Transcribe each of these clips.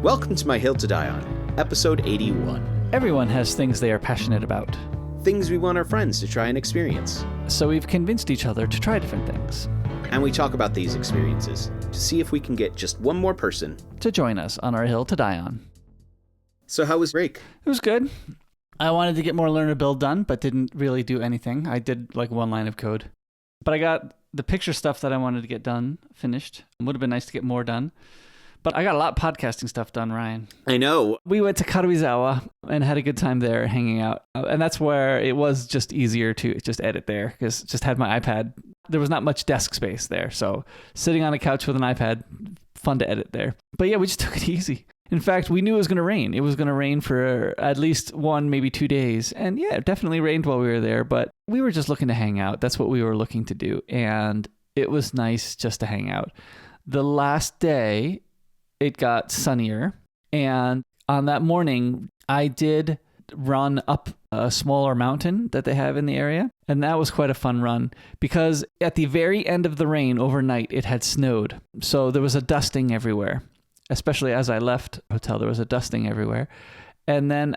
Welcome to My Hill to Die On, episode 81. Everyone has things they are passionate about. Things we want our friends to try and experience. So we've convinced each other to try different things. And we talk about these experiences to see if we can get just one more person to join us on our hill to die on. So how was break? It was good. I wanted to get more learner build done, but didn't really do anything. I did like one line of code. But I got the picture stuff that I wanted to get done finished. It would have been nice to get more done. But I got a lot of podcasting stuff done, Ryan. I know. We went to Karuizawa and had a good time there hanging out. And that's where it was just easier to just edit there because just had my iPad. There was not much desk space there. So sitting on a couch with an iPad, fun to edit there. But yeah, we just took it easy. In fact, we knew it was going to rain. It was going to rain for at least 1, maybe 2 days. And yeah, it definitely rained while we were there. But we were just looking to hang out. That's what we were looking to do. And it was nice just to hang out. The last day, it got sunnier, and on that morning, I did run up a smaller mountain that they have in the area, and that was quite a fun run because at the very end of the rain overnight, it had snowed, so there was a dusting everywhere, especially as I left the hotel, there was a dusting everywhere, and then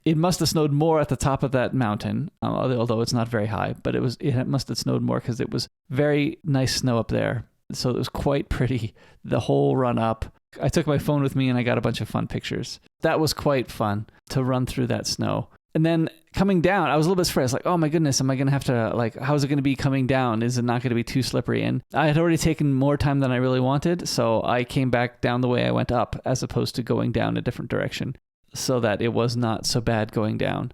it must have snowed more at the top of that mountain, although it's not very high, but it must have snowed more because it was very nice snow up there. So it was quite pretty the whole run up. I took my phone with me and I got a bunch of fun pictures. That was quite fun to run through that snow. And then coming down, I was a little bit afraid. I was like, oh my goodness, am I going to have to, how's it going to be coming down? Is it not going to be too slippery? And I had already taken more time than I really wanted. So I came back down the way I went up as opposed to going down a different direction so that it was not so bad going down.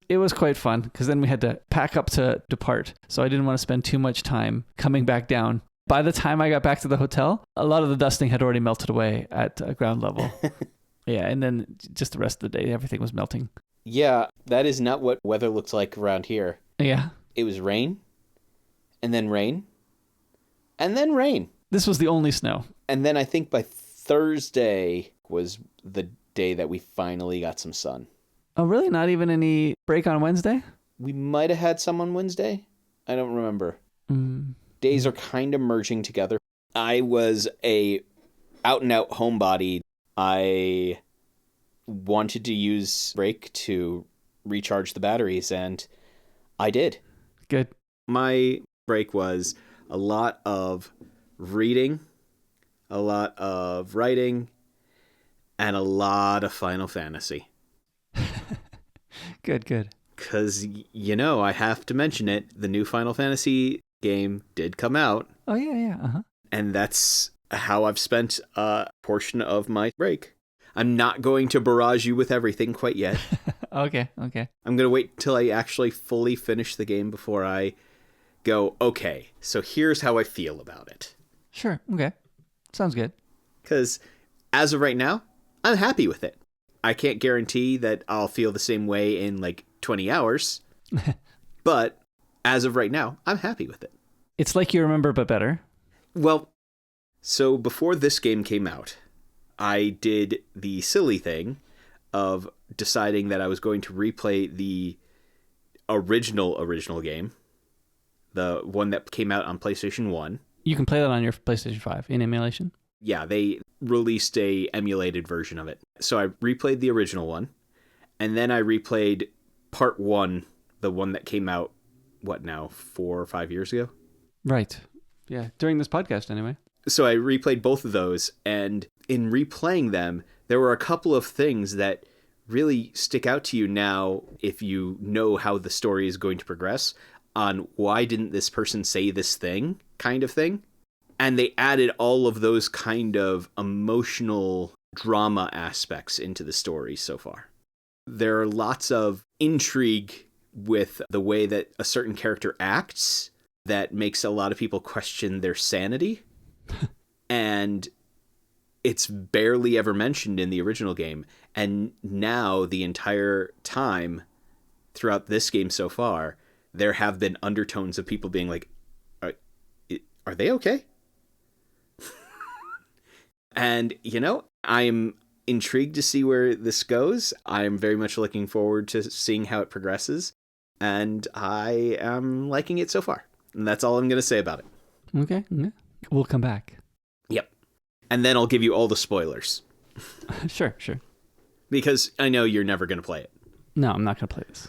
It was quite fun because then we had to pack up to depart. So I didn't want to spend too much time coming back down. By the time I got back to the hotel, a lot of the dusting had already melted away at ground level. Yeah, and then just the rest of the day, everything was melting. Yeah, that is not what weather looks like around here. Yeah. It was rain, and then rain, and then rain. This was the only snow. And then I think by Thursday was the day that we finally got some sun. Oh, really? Not even any break on Wednesday? We might have had some on Wednesday. I don't remember. Days are kind of merging together. I was a out-and-out homebody. I wanted to use break to recharge the batteries, and I did. Good. My break was a lot of reading, a lot of writing, and a lot of Final Fantasy. Good. Because, I have to mention it, the new Final Fantasy game did come out. Oh, yeah. Uh-huh. And that's how I've spent a portion of my break. I'm not going to barrage you with everything quite yet. Okay. I'm going to wait till I actually fully finish the game before I go, okay, so here's how I feel about it. Sure. Okay. Sounds good. Because as of right now, I'm happy with it. I can't guarantee that I'll feel the same way in 20 hours. But as of right now, I'm happy with it. It's like you remember, but better. Well, so before this game came out, I did the silly thing of deciding that I was going to replay the original game, the one that came out on PlayStation 1. You can play that on your PlayStation 5 in emulation? Yeah, they released a emulated version of it. So I replayed the original one, and then I replayed part 1, the one that came out 4 or 5 years ago? Right. Yeah, during this podcast anyway. So I replayed both of those, and in replaying them, there were a couple of things that really stick out to you now if you know how the story is going to progress on why didn't this person say this thing kind of thing. And they added all of those kind of emotional drama aspects into the story so far. There are lots of intrigue with the way that a certain character acts that makes a lot of people question their sanity. And it's barely ever mentioned in the original game. And now the entire time throughout this game so far, there have been undertones of people being like, are they okay? And, I'm intrigued to see where this goes. I'm very much looking forward to seeing how it progresses. And I am liking it so far. And that's all I'm going to say about it. Okay. Yeah. We'll come back. Yep. And then I'll give you all the spoilers. Sure. Because I know you're never going to play it. No, I'm not going to play this.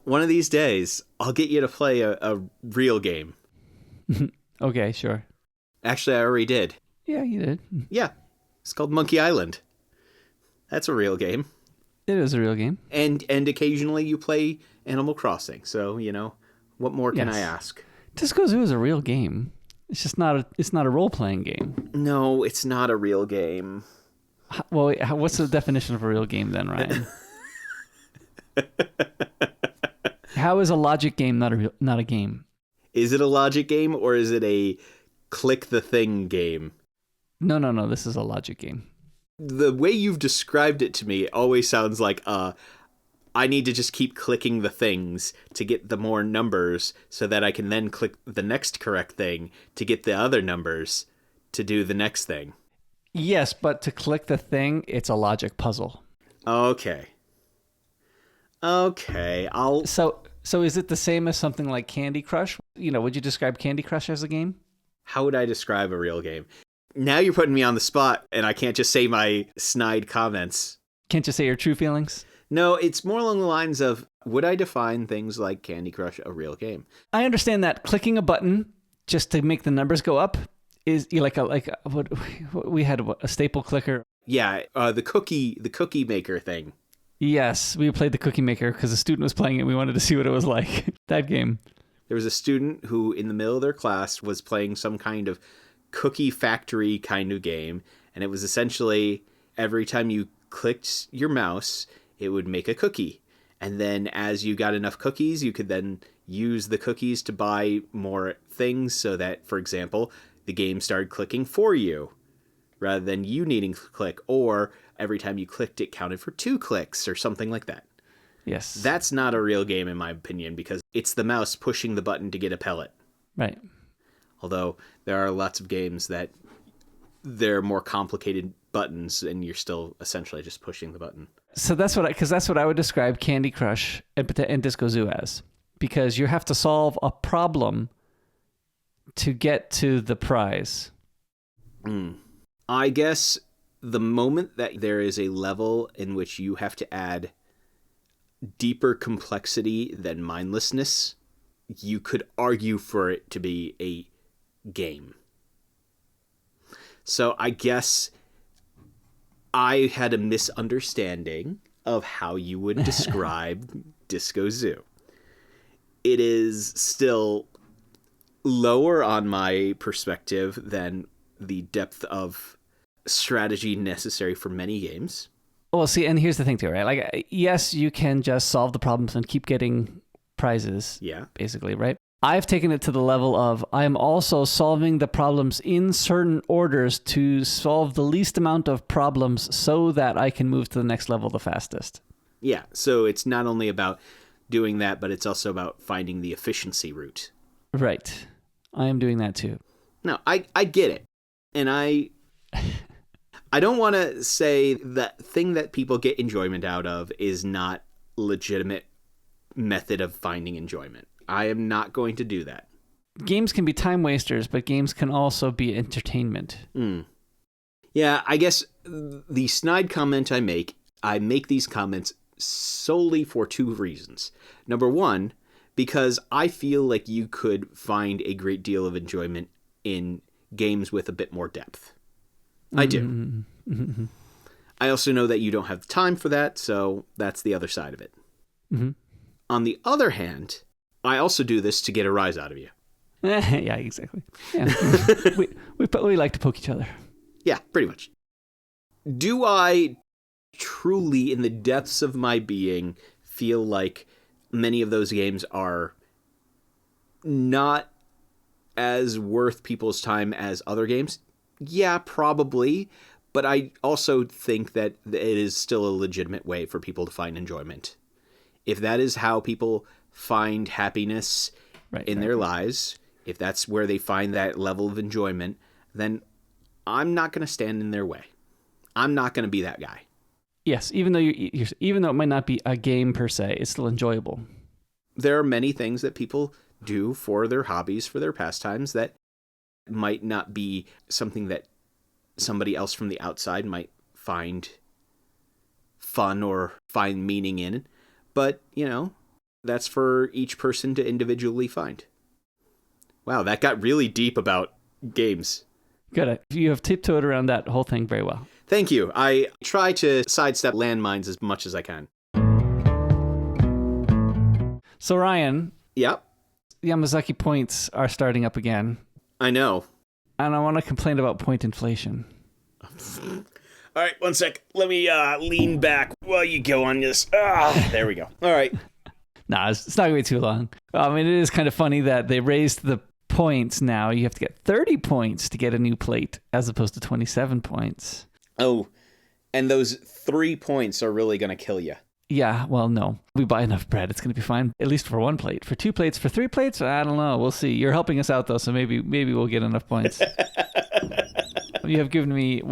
One of these days, I'll get you to play a real game. Okay, sure. Actually, I already did. Yeah, you did. Yeah. It's called Monkey Island. That's a real game. It is a real game. And occasionally you play Animal Crossing. So, what more can I ask? Disco Zoo is a real game. It's just not a role-playing game. No, it's not a real game. Well, what's the definition of a real game then, Ryan? How is a logic game not a game? Is it a logic game or is it a click the thing game? No. This is a logic game. The way you've described it to me always sounds like I need to just keep clicking the things to get the more numbers so that I can then click the next correct thing to get the other numbers to do the next thing. Yes, but to click the thing, it's a logic puzzle. Okay, I'll... So is it the same as something like Candy Crush? Would you describe Candy Crush as a game? How would I describe a real game? Now you're putting me on the spot, and I can't just say my snide comments. Can't you say your true feelings? No, it's more along the lines of, would I define things like Candy Crush a real game? I understand that clicking a button just to make the numbers go up is what we had a staple clicker. Yeah, the cookie maker thing. Yes, we played the cookie maker because a student was playing it. We wanted to see what it was like. That game. There was a student who, in the middle of their class, was playing some kind of cookie factory kind of game, and it was essentially every time you clicked your mouse, it would make a cookie. And then as you got enough cookies, you could then use the cookies to buy more things so that, for example, the game started clicking for you rather than you needing to click, or every time you clicked, it counted for 2 clicks or something like that. Yes. That's not a real game, in my opinion, because it's the mouse pushing the button to get a pellet. Right. Although there are lots of games that they're more complicated buttons and you're still essentially just pushing the button. So that's what I would describe Candy Crush and Disco Zoo as, because you have to solve a problem to get to the prize. I guess the moment that there is a level in which you have to add deeper complexity than mindlessness, you could argue for it to be a game. So I guess I had a misunderstanding of how you would describe Disco Zoo. It is still lower on my perspective than the depth of strategy necessary for many games. Well, see, and here's the thing too, right? Like, yes, you can just solve the problems and keep getting prizes. Yeah. Basically, right? I've taken it to the level of I'm also solving the problems in certain orders to solve the least amount of problems so that I can move to the next level the fastest. Yeah, so it's not only about doing that, but it's also about finding the efficiency route. Right. I am doing that too. No, I get it. And I don't want to say that thing that people get enjoyment out of is not legitimate method of finding enjoyment. I am not going to do that. Games can be time wasters, but games can also be entertainment. Yeah, I guess the snide comment I make these comments solely for 2 reasons. Number 1, because I feel like you could find a great deal of enjoyment in games with a bit more depth. I do. I also know that you don't have the time for that, so that's the other side of it. On the other hand, I also do this to get a rise out of you. Yeah, exactly. Yeah. we like to poke each other. Yeah, pretty much. Do I truly, in the depths of my being, feel like many of those games are not as worth people's time as other games? Yeah, probably. But I also think that it is still a legitimate way for people to find enjoyment. If that is how people find happiness in their lives, if that's where they find that level of enjoyment, then I'm not going to stand in their way. I'm not going to be that guy. Yes, even though even though it might not be a game per se, it's still enjoyable. There are many things that people do for their hobbies, for their pastimes, that might not be something that somebody else from the outside might find fun or find meaning in. But, that's for each person to individually find. Wow, that got really deep about games. Good. You have tiptoed around that whole thing very well. Thank you. I try to sidestep landmines as much as I can. So, Ryan. Yep. Yamazaki points are starting up again. I know. And I want to complain about point inflation. All right, one sec. Let me lean back while you go on this. There we go. All right. Nah, it's not going to be too long. I mean, it is kind of funny that they raised the points now. You have to get 30 points to get a new plate as opposed to 27 points. Oh, and those 3 points are really going to kill you. Yeah, well, no. We buy enough bread. It's going to be fine, at least for 1 plate. For 2 plates, for 3 plates, I don't know. We'll see. You're helping us out, though, so maybe we'll get enough points. You have given me,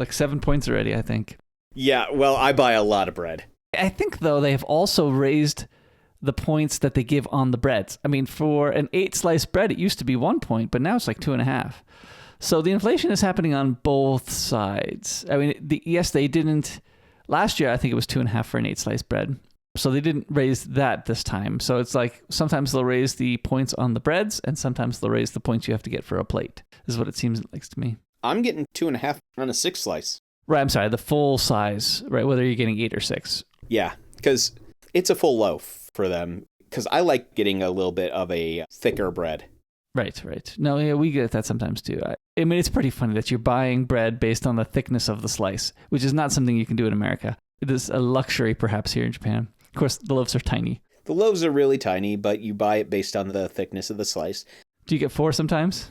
7 points already, I think. Yeah, well, I buy a lot of bread. I think, though, they have also raised the points that they give on the breads. I mean, for an 8-slice bread, it used to be 1 point, but now it's like 2.5. So the inflation is happening on both sides. I mean, yes, they didn't. Last year, I think it was 2.5 for an 8-slice bread. So they didn't raise that this time. So it's like sometimes they'll raise the points on the breads, and sometimes they'll raise the points you have to get for a plate. This is what it seems like to me. I'm getting 2.5 on a 6-slice. Right, I'm sorry, the full size, right? Whether you're getting 8 or 6. Yeah, because it's a full loaf for them. Because I like getting a little bit of a thicker bread. Right. No, yeah, we get that sometimes too. I mean, it's pretty funny that you're buying bread based on the thickness of the slice, which is not something you can do in America. It is a luxury perhaps here in Japan. Of course, the loaves are tiny. The loaves are really tiny, but you buy it based on the thickness of the slice. Do you get 4 sometimes?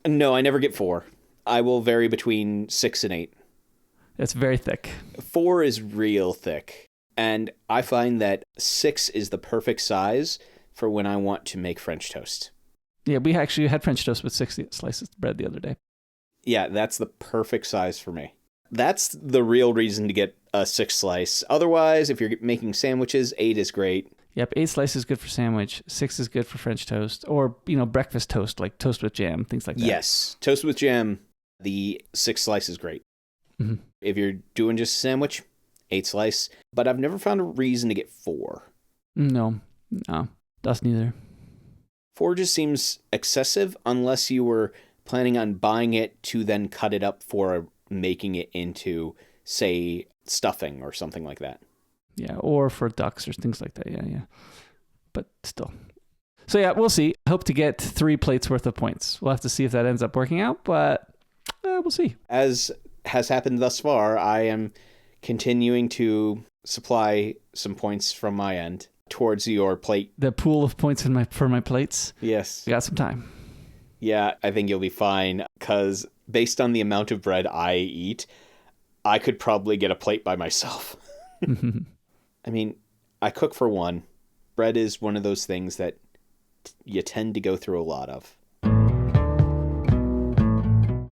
No, I never get 4. I will vary between 6 and 8. That's very thick. 4 is real thick. And I find that 6 is the perfect size for when I want to make French toast. Yeah, we actually had French toast with 6 slices of bread the other day. Yeah, that's the perfect size for me. That's the real reason to get a 6-slice. Otherwise, if you're making sandwiches, 8 is great. Yep, 8 slices is good for sandwich. 6 is good for French toast. Or, breakfast toast, like toast with jam, things like that. Yes, toast with jam, the 6-slice is great. Mm-hmm. If you're doing just a sandwich, 8-slice. But I've never found a reason to get 4. No, that's neither. 4 just seems excessive unless you were planning on buying it to then cut it up for making it into, say, stuffing or something like that. Yeah, or for ducks or things like that. Yeah. But still. So yeah, we'll see. I hope to get 3 plates worth of points. We'll have to see if that ends up working out, but we'll see. As has happened thus far, I am continuing to supply some points from my end towards your plate. The pool of points for my plates? Yes. We got some time. Yeah, I think you'll be fine, because based on the amount of bread I eat, I could probably get a plate by myself. I mean, I cook for one. Bread is one of those things that you tend to go through a lot of.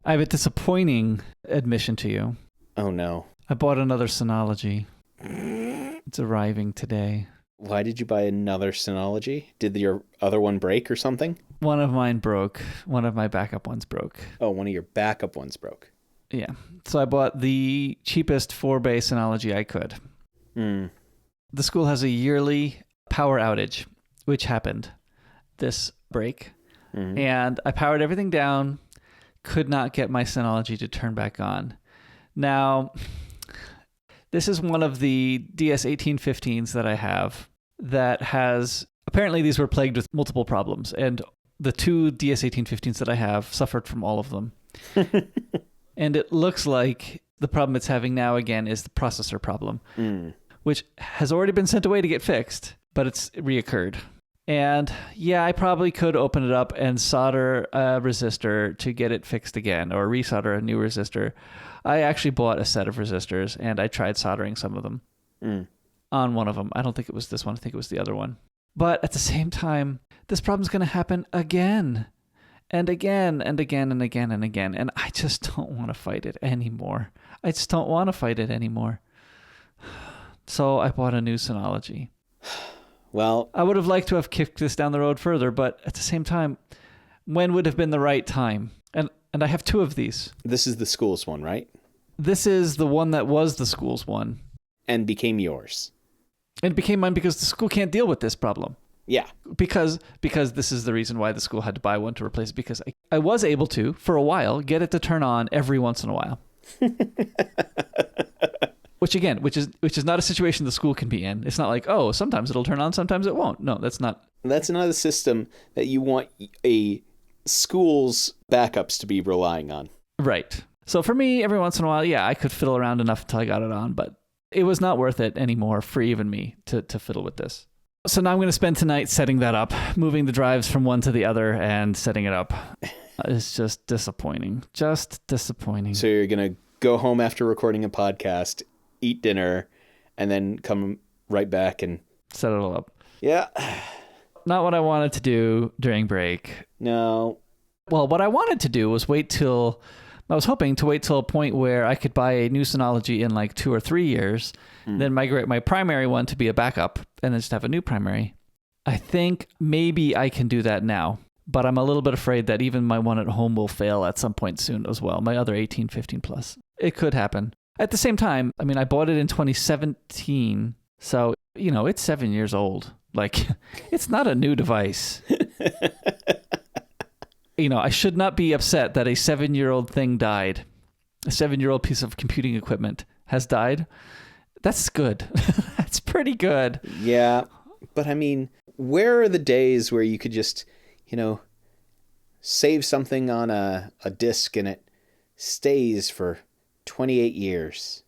I have a disappointing admission to you. Oh, no. I bought another Synology. It's arriving today. Why did you buy another Synology? Did your other one break or something? One of mine broke. One of my backup ones broke. Oh, one of your backup ones broke. Yeah. So I bought the cheapest 4-bay Synology I could. The school has a yearly power outage, which happened this break. And I powered everything down, could not get my Synology to turn back on. Now, this is one of the DS1815s that I have that has, apparently these were plagued with multiple problems, and the 2 DS1815s that I have suffered from all of them. And it looks like the problem it's having now again is the processor problem, which has already been sent away to get fixed, but it's reoccurred. And yeah, I probably could open it up and solder a resistor to get it fixed again, or resolder a new resistor. I actually bought a set of resistors, and I tried soldering some of them on one of them. I don't think it was this one. I think it was the other one. But at the same time, this problem's going to happen again and again and again and again and again. And I just don't want to fight it anymore. So I bought a new Synology. Well, I would have liked to have kicked this down the road further, but at the same time, When would have been the right time? And I have two of these. This is the school's one, right? This is the one that was the school's one. And became yours. It became mine because the school can't deal with this problem. Yeah. Because this is the reason why the school had to buy one to replace it, because I was able to, for a while, get it to turn on every once in a while. Which is not a situation the school can be in. It's not like, oh, sometimes it'll turn on, sometimes it won't. No, that's not. That's not a system that you want a school's backups to be relying on. Right. So for me, every once in a while, yeah, I could fiddle around enough until I got it on, but it was not worth it anymore for even me to fiddle with this. So now I'm going to spend tonight setting that up, moving the drives from one to the other and setting it up. It's just disappointing. Just disappointing. So you're going to go home after recording a podcast, eat dinner, and then come right back and set it all up. Yeah. Not what I wanted to do during break. No. Well, what I wanted to do was I was hoping to wait till a point where I could buy a new Synology in like 2 or 3 years, then migrate my primary one to be a backup, and then just have a new primary. I think maybe I can do that now, but I'm a little bit afraid that even my one at home will fail at some point soon as well. My other 1815 Plus. It could happen. At the same time, I mean, I bought it in 2017, so, it's 7 years old. Like, it's not a new device. I should not be upset that a 7-year-old thing died. A 7-year-old piece of computing equipment has died. That's good. That's pretty good. Yeah. But I mean, where are the days where you could just, save something on a disk and it stays for 28 years?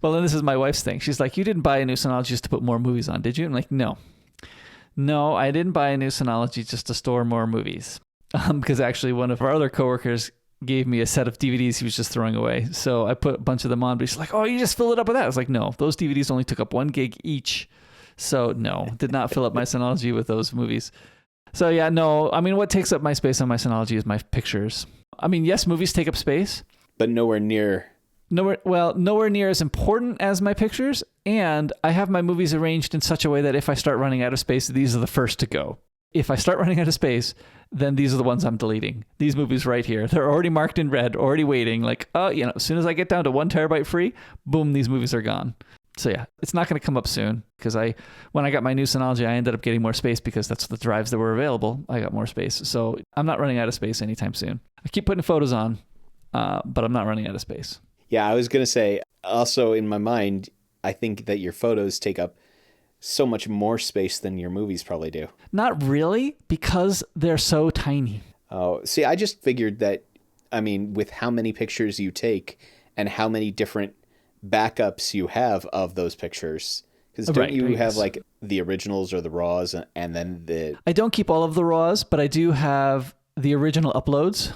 Well, and this is my wife's thing. She's like, you didn't buy a new Synology just to put more movies on, did you? I'm like, no. No, I didn't buy a new Synology just to store more movies. Because actually one of our other coworkers gave me a set of DVDs he was just throwing away. So I put a bunch of them on, but he's like, oh, you just fill it up with that. I was like, no, those DVDs only took up 1 gig each. So no, did not fill up my Synology with those movies. So yeah, no, I mean, what takes up my space on my Synology is my pictures. I mean, yes, movies take up space. But nowhere near as important as my pictures. And I have my movies arranged in such a way that if I start running out of space, these are the first to go. If I start running out of space, then these are the ones I'm deleting. These movies right here. They're already marked in red, already waiting. Like, as soon as I get down to 1 terabyte free, boom, these movies are gone. So yeah, it's not going to come up soon because when I got my new Synology, I ended up getting more space because that's the drives that were available. I got more space. So I'm not running out of space anytime soon. I keep putting photos on, but I'm not running out of space. Yeah, I was going to say, also in my mind, I think that your photos take up so much more space than your movies probably do. Not really, because they're so tiny. Oh, see, I just figured that, I mean, with how many pictures you take and how many different backups you have of those pictures. Because don't you have like the originals or the RAWs and then the... I don't keep all of the RAWs, but I do have the original uploads.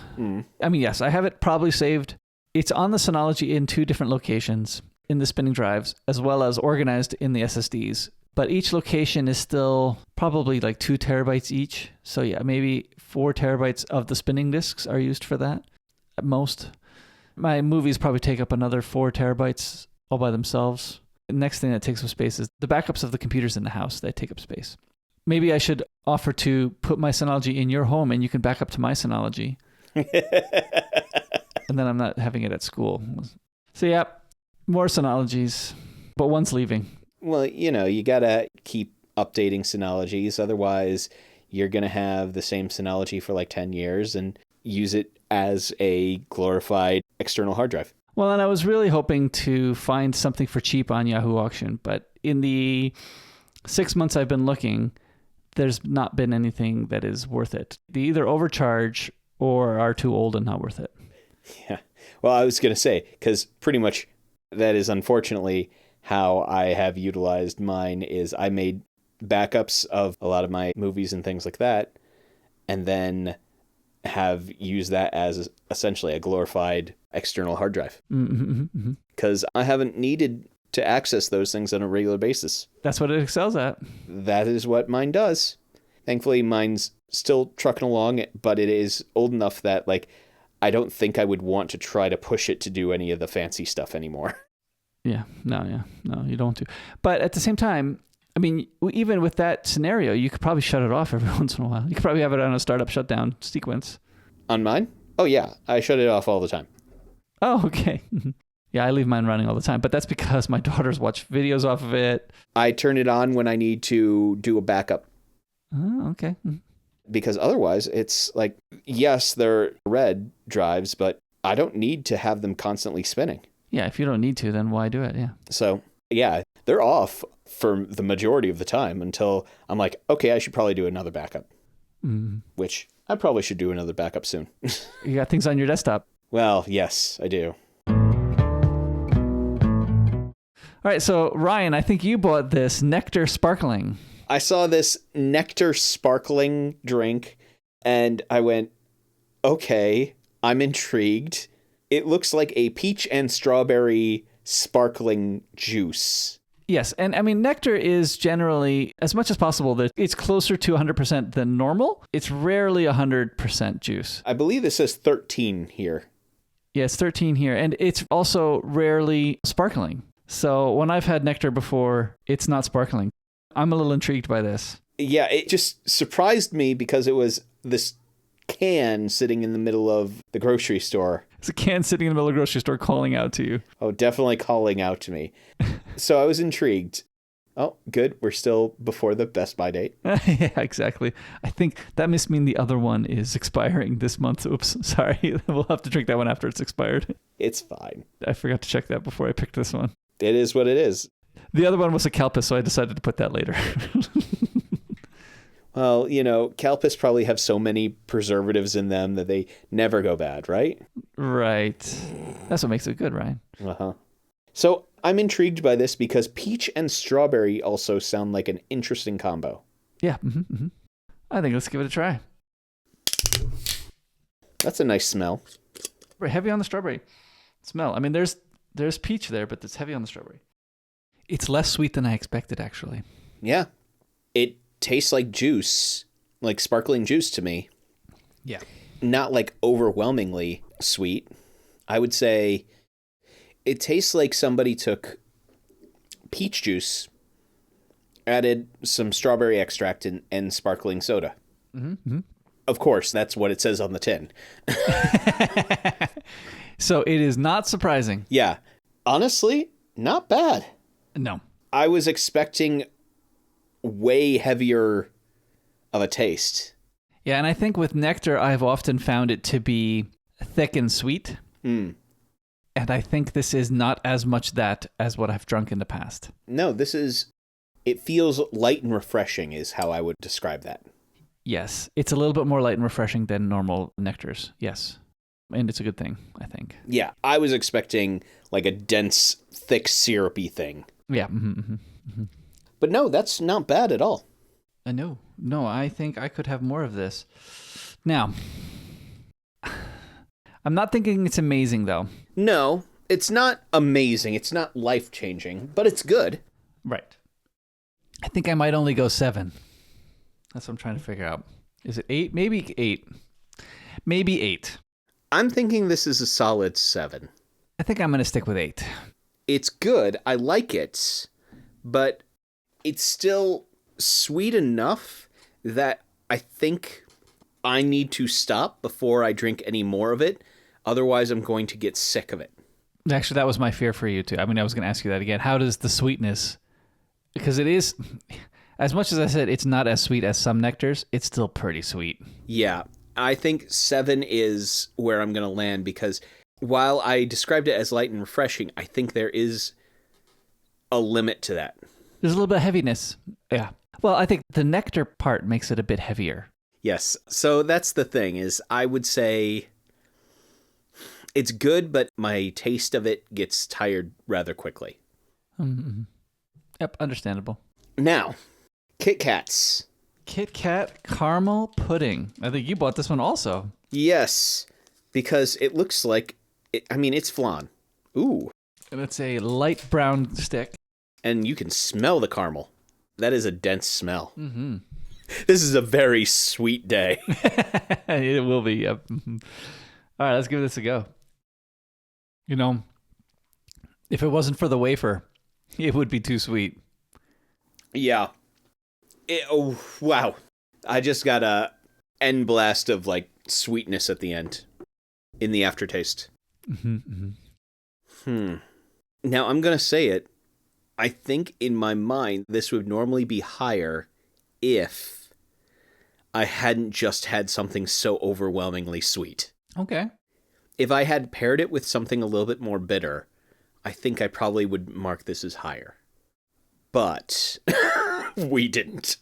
I mean, yes, I have it probably saved. It's on the Synology in 2 different locations in the spinning drives, as well as organized in the SSDs. But each location is still probably like 2 terabytes each. So yeah, maybe 4 terabytes of the spinning disks are used for that at most. My movies probably take up another 4 terabytes all by themselves. The next thing that takes up space is the backups of the computers in the house. They take up space. Maybe I should offer to put my Synology in your home and you can back up to my Synology. And then I'm not having it at school. So yeah, more Synologies, but one's leaving. Well, you got to keep updating Synologies. Otherwise, you're going to have the same Synology for like 10 years and use it as a glorified external hard drive. Well, and I was really hoping to find something for cheap on Yahoo Auction, but in the 6 months I've been looking, there's not been anything that is worth it. They either overcharge or are too old and not worth it. Yeah. Well, I was going to say, because pretty much that is unfortunately how I have utilized mine is I made backups of a lot of my movies and things like that, and then have used that as essentially a glorified external hard drive. Because I haven't needed to access those things on a regular basis. That's what it excels at. That is what mine does. Thankfully, mine's still trucking along, but it is old enough that I don't think I would want to try to push it to do any of the fancy stuff anymore. No, you don't want to. But at the same time, I mean, even with that scenario, you could probably shut it off every once in a while. You could probably have it on a startup shutdown sequence. On mine? Oh, yeah. I shut it off all the time. Oh, okay. Yeah, I leave mine running all the time, but that's because my daughters watch videos off of it. I turn it on when I need to do a backup. Oh, okay. Because otherwise, it's like, yes, they're red drives, but I don't need to have them constantly spinning. Yeah, if you don't need to, then why do it? Yeah. So, yeah, they're off for the majority of the time until I'm like, okay, I should probably do another backup. Which I probably should do another backup soon. You got things on your desktop. Well, yes, I do. All right, so Ryan, I think you bought this Nectar Sparkling. I saw this Nectar Sparkling drink and I went, okay, I'm intrigued. It looks like a peach and strawberry sparkling juice. Yes, and I mean, nectar is generally, as much as possible, that it's closer to 100% than normal. It's rarely 100% juice. I believe this says 13 here. Yeah, it's 13 here, and it's also rarely sparkling. So when I've had nectar before, it's not sparkling. I'm a little intrigued by this. Yeah, it just surprised me because it was this can sitting in the middle of the grocery store. It's a can sitting in the middle of the grocery store calling out to you. Oh, definitely calling out to me. So I was intrigued. Oh, good. We're still before the Best Buy date. Yeah, exactly. I think that must mean the other one is expiring this month. Oops, sorry. We'll have to drink that one after it's expired. It's fine. I forgot to check that before I picked this one. It is what it is. The other one was a Calpis, so I decided to put that later. Well, you know, Calpis probably have so many preservatives in them that they never go bad, right? Right. That's what makes it good, Ryan. Uh-huh. So I'm intrigued by this because peach and strawberry also sound like an interesting combo. Yeah. I think let's give it a try. That's a nice smell. We're heavy on the strawberry smell. I mean, there's peach there, but it's heavy on the strawberry. It's less sweet than I expected, actually. Yeah. It tastes like juice, like sparkling juice to me. Yeah. Not like overwhelmingly sweet. I would say it tastes like somebody took peach juice, added some strawberry extract and sparkling soda. Mm-hmm. Of course, that's what it says on the tin. So it is not surprising. Yeah. Honestly, not bad. No. I was expecting way heavier of a taste. Yeah, and I think with nectar, I've often found it to be thick and sweet. Mm. And I think this is not as much that as what I've drunk in the past. No, it feels light and refreshing is how I would describe that. Yes, it's a little bit more light and refreshing than normal nectars. Yes. And it's a good thing, I think. Yeah, I was expecting like a dense, thick, syrupy thing. Yeah. But no, that's not bad at all. No, I think I could have more of this. Now, I'm not thinking it's amazing, though. No, it's not amazing. It's not life-changing, but it's good. Right. I think I might only go 7. That's what I'm trying to figure out. Is it 8? Maybe 8. Maybe 8. I'm thinking this is a solid 7. I think I'm going to stick with 8. It's good. I like it, but it's still sweet enough that I think I need to stop before I drink any more of it. Otherwise, I'm going to get sick of it. Actually, that was my fear for you, too. I mean, I was going to ask you that again. How does the sweetness... Because it is... As much as I said it's not as sweet as some nectars, it's still pretty sweet. Yeah, I think 7 is where I'm going to land because while I described it as light and refreshing, I think there is a limit to that. There's a little bit of heaviness. Yeah. Well, I think the nectar part makes it a bit heavier. Yes. So that's the thing is I would say it's good, but my taste of it gets tired rather quickly. Mm-hmm. Yep, understandable. Now, KitKats. KitKat caramel pudding. I think you bought this one also. Yes, because it looks like, it's flan. Ooh. And it's a light brown stick. And you can smell the caramel. That is a dense smell. Mm-hmm. This is a very sweet day. It will be, yep. Mm-hmm. All right, let's give this a go. You know, if it wasn't for the wafer, it would be too sweet. Yeah. Oh, wow. I just got a end blast of like sweetness at the end in the aftertaste. Now, I'm going to say it. I think in my mind, this would normally be higher if I hadn't just had something so overwhelmingly sweet. Okay. If I had paired it with something a little bit more bitter, I think I probably would mark this as higher. But we didn't.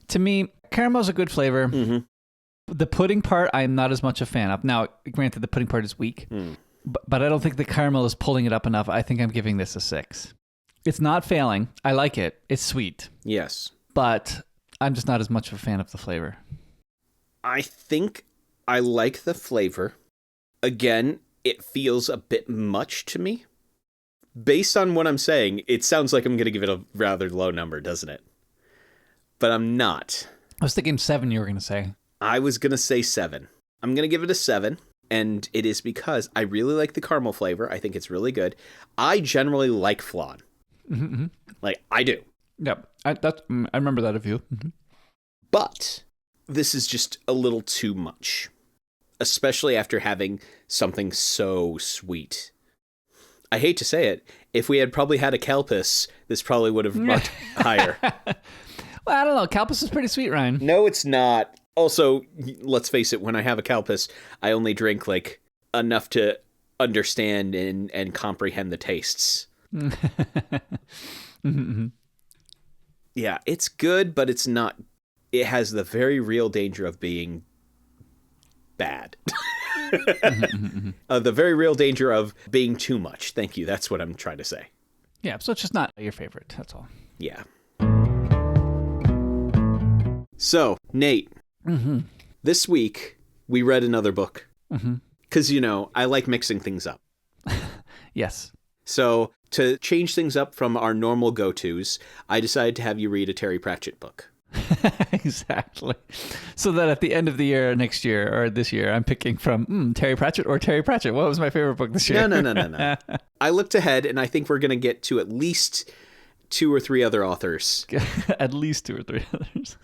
To me, caramel's a good flavor. Mm-hmm. The pudding part, I'm not as much a fan of. Now, granted, the pudding part is weak, but I don't think the caramel is pulling it up enough. I think I'm giving this a 6. It's not failing. I like it. It's sweet. Yes. But I'm just not as much of a fan of the flavor. I think I like the flavor. Again, it feels a bit much to me. Based on what I'm saying, it sounds like I'm going to give it a rather low number, doesn't it? But I'm not. I was thinking 7 you were going to say. I was going to say 7. I'm going to give it a 7, and it is because I really like the caramel flavor. I think it's really good. I generally like flan. Mm-hmm. Like, I do. Yep. I remember that of you. Mm-hmm. But this is just a little too much, especially after having something so sweet. I hate to say it, if we had probably had a Calpis, this probably would have marked higher. Well, I don't know. Calpis is pretty sweet, Ryan. No, it's not. Also, let's face it, when I have a Calpis, I only drink like enough to understand and comprehend the tastes. Mm-hmm. Yeah, it's good, but it's not. It has the very real danger of being bad. The very real danger of being too much. Thank you. That's what I'm trying to say. Yeah, so it's just not your favorite. That's all. Yeah. So, Nate, this week we read another book. Because, I like mixing things up. Yes. So, to change things up from our normal go-tos, I decided to have you read a Terry Pratchett book. Exactly. So that at the end of the year, next year, or this year, I'm picking from Terry Pratchett or Terry Pratchett. What was my favorite book this year? No. I looked ahead, and I think we're going to get to at least 2 or 3 other authors. At least 2 or 3 others.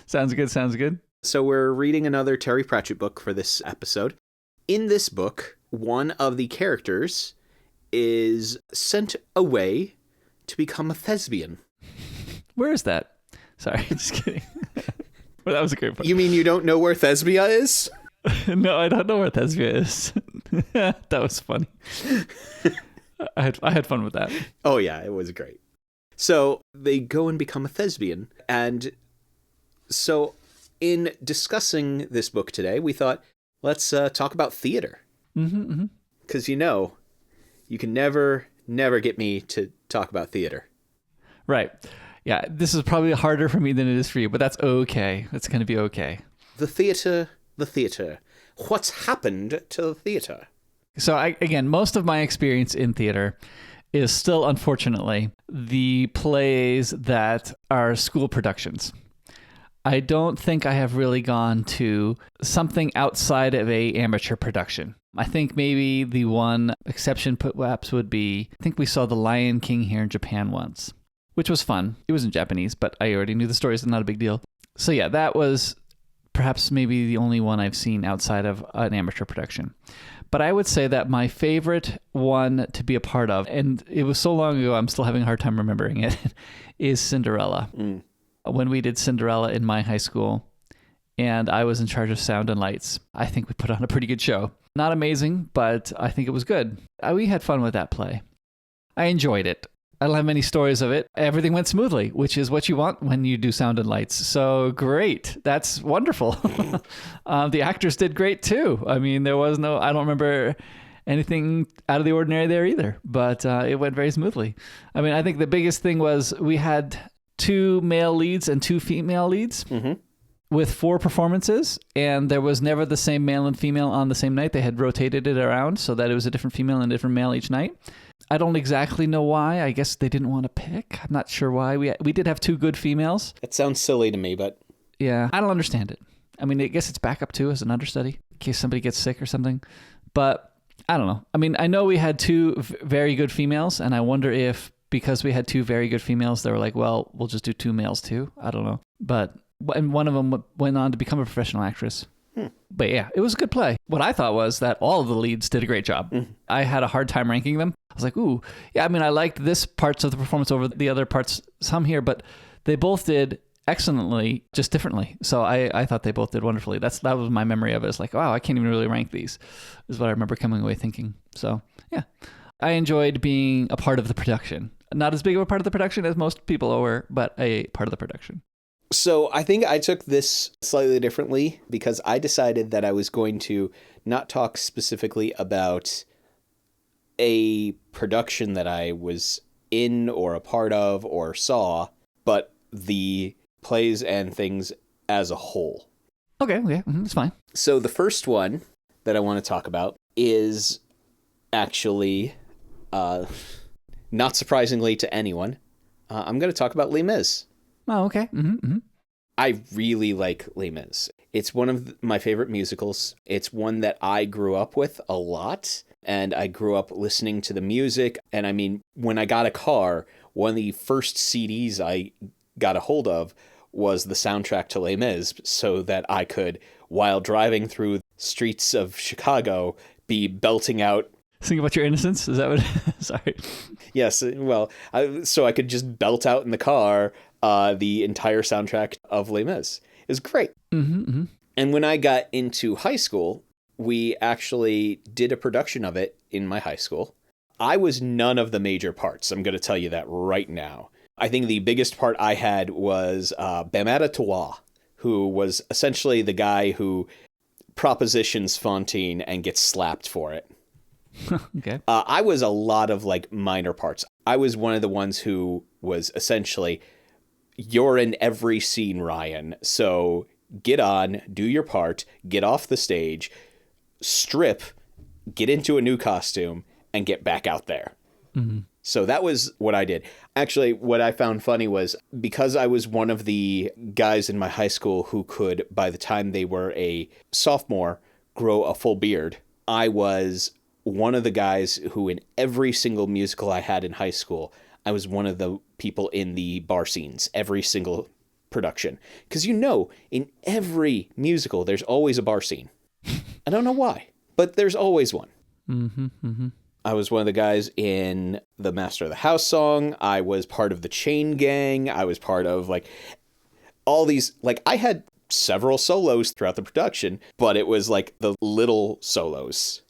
Sounds good. So we're reading another Terry Pratchett book for this episode. In this book, one of the characters is sent away to become a thespian. Where is that? Sorry, just kidding. Well, that was a great book. You mean you don't know where Thesbia is? No, I don't know where Thesbia is. That was funny. I had fun with that. Oh, yeah, it was great. So they go and become a thespian. And so in discussing this book today, we thought, let's talk about theater. Because you can never get me to talk about theater. Right. Yeah, this is probably harder for me than it is for you, but that's okay. That's going to be okay. The theater. What's happened to the theater? So again, most of my experience in theater is still, unfortunately, the plays that are school productions. I don't think I have really gone to something outside of a amateur production. I think maybe the one exception perhaps would be, I think we saw The Lion King here in Japan once, which was fun. It was in Japanese, but I already knew the story, so not a big deal. So yeah, that was perhaps maybe the only one I've seen outside of an amateur production. But I would say that my favorite one to be a part of, and it was so long ago I'm still having a hard time remembering it, is Cinderella. When we did Cinderella in my high school, and I was in charge of sound and lights, I think we put on a pretty good show. Not amazing, but I think it was good. We had fun with that play. I enjoyed it. I don't have many stories of it. Everything went smoothly, which is what you want when you do sound and lights. So great. That's wonderful. The actors did great too. I mean, I don't remember anything out of the ordinary there either, but it went very smoothly. I mean, I think the biggest thing was we had 2 male leads and 2 female leads with 4 performances, and there was never the same male and female on the same night. They had rotated it around so that it was a different female and a different male each night. I don't exactly know why. I guess they didn't want to pick. I'm not sure why. We did have 2 good females. That sounds silly to me, but... Yeah, I don't understand it. I mean, I guess it's backup too as an understudy in case somebody gets sick or something. But I don't know. I mean, I know we had 2 very good females, and I wonder if because we had 2 very good females, they were like, well, we'll just do 2 males too. I don't know. But And one of them went on to become a professional actress. But yeah, it was a good play. What I thought was that all of the leads did a great job. I had a hard time ranking them. I was like, ooh, yeah, I mean, I liked this parts of the performance over the other parts, some here, but they both did excellently, just differently. So I thought they both did wonderfully. That was my memory of it. It's like, wow, I can't even really rank these, is what I remember coming away thinking. So yeah, I enjoyed being a part of the production. Not as big of a part of the production as most people were, but a part of the production. So I think I took this slightly differently because I decided that I was going to not talk specifically about a production that I was in or a part of or saw, but the plays and things as a whole. Okay, that's fine. So the first one that I want to talk about is actually, not surprisingly to anyone, I'm going to talk about Les Mis. Oh, okay. I really like Les Mis. It's one of my favorite musicals. It's one that I grew up with a lot, and I grew up listening to the music. And I mean, when I got a car, one of the first CDs I got a hold of was the soundtrack to Les Mis, so that I could, while driving through streets of Chicago, be belting out. Think about your innocence? Is that what? Sorry. Yes, well, so I could just belt out in the car the entire soundtrack of Les Mis. It was great. And when I got into high school, we actually did a production of it in my high school. I was none of the major parts. I'm going to tell you that right now. I think the biggest part I had was Bernard Tois, who was essentially the guy who propositions Fantine and gets slapped for it. Okay. I was a lot of like minor parts. I was one of the ones who was essentially, you're in every scene, Ryan. So get on, do your part, get off the stage, strip, get into a new costume, and get back out there. So that was what I did. Actually, what I found funny was because I was one of the guys in my high school who could, by the time they were a sophomore, grow a full beard, I was one of the guys who in every single musical I had in high school, I was one of the people in the bar scenes, every single production. Because in every musical, there's always a bar scene. I don't know why, but there's always one. I was one of the guys in the Master of the House song. I was part of the Chain Gang. I was part of like all these, like I had several solos throughout the production, but it was like the little solos.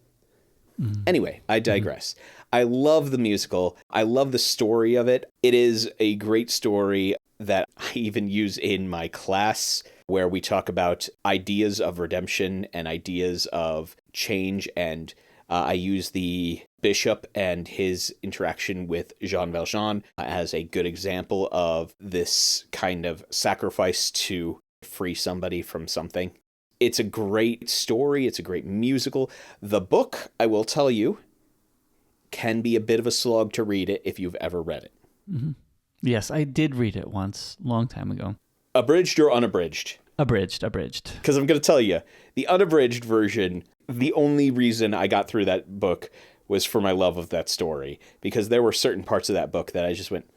Anyway, I digress. I love the musical. I love the story of it. It is a great story that I even use in my class where we talk about ideas of redemption and ideas of change. And I use the bishop and his interaction with Jean Valjean as a good example of this kind of sacrifice to free somebody from something. It's a great story. It's a great musical. The book, I will tell you, can be a bit of a slog to read it if you've ever read it. Yes, I did read it once, long time ago. Abridged or unabridged? Abridged. Because I'm going to tell you, the unabridged version, the only reason I got through that book was for my love of that story. Because there were certain parts of that book that I just went,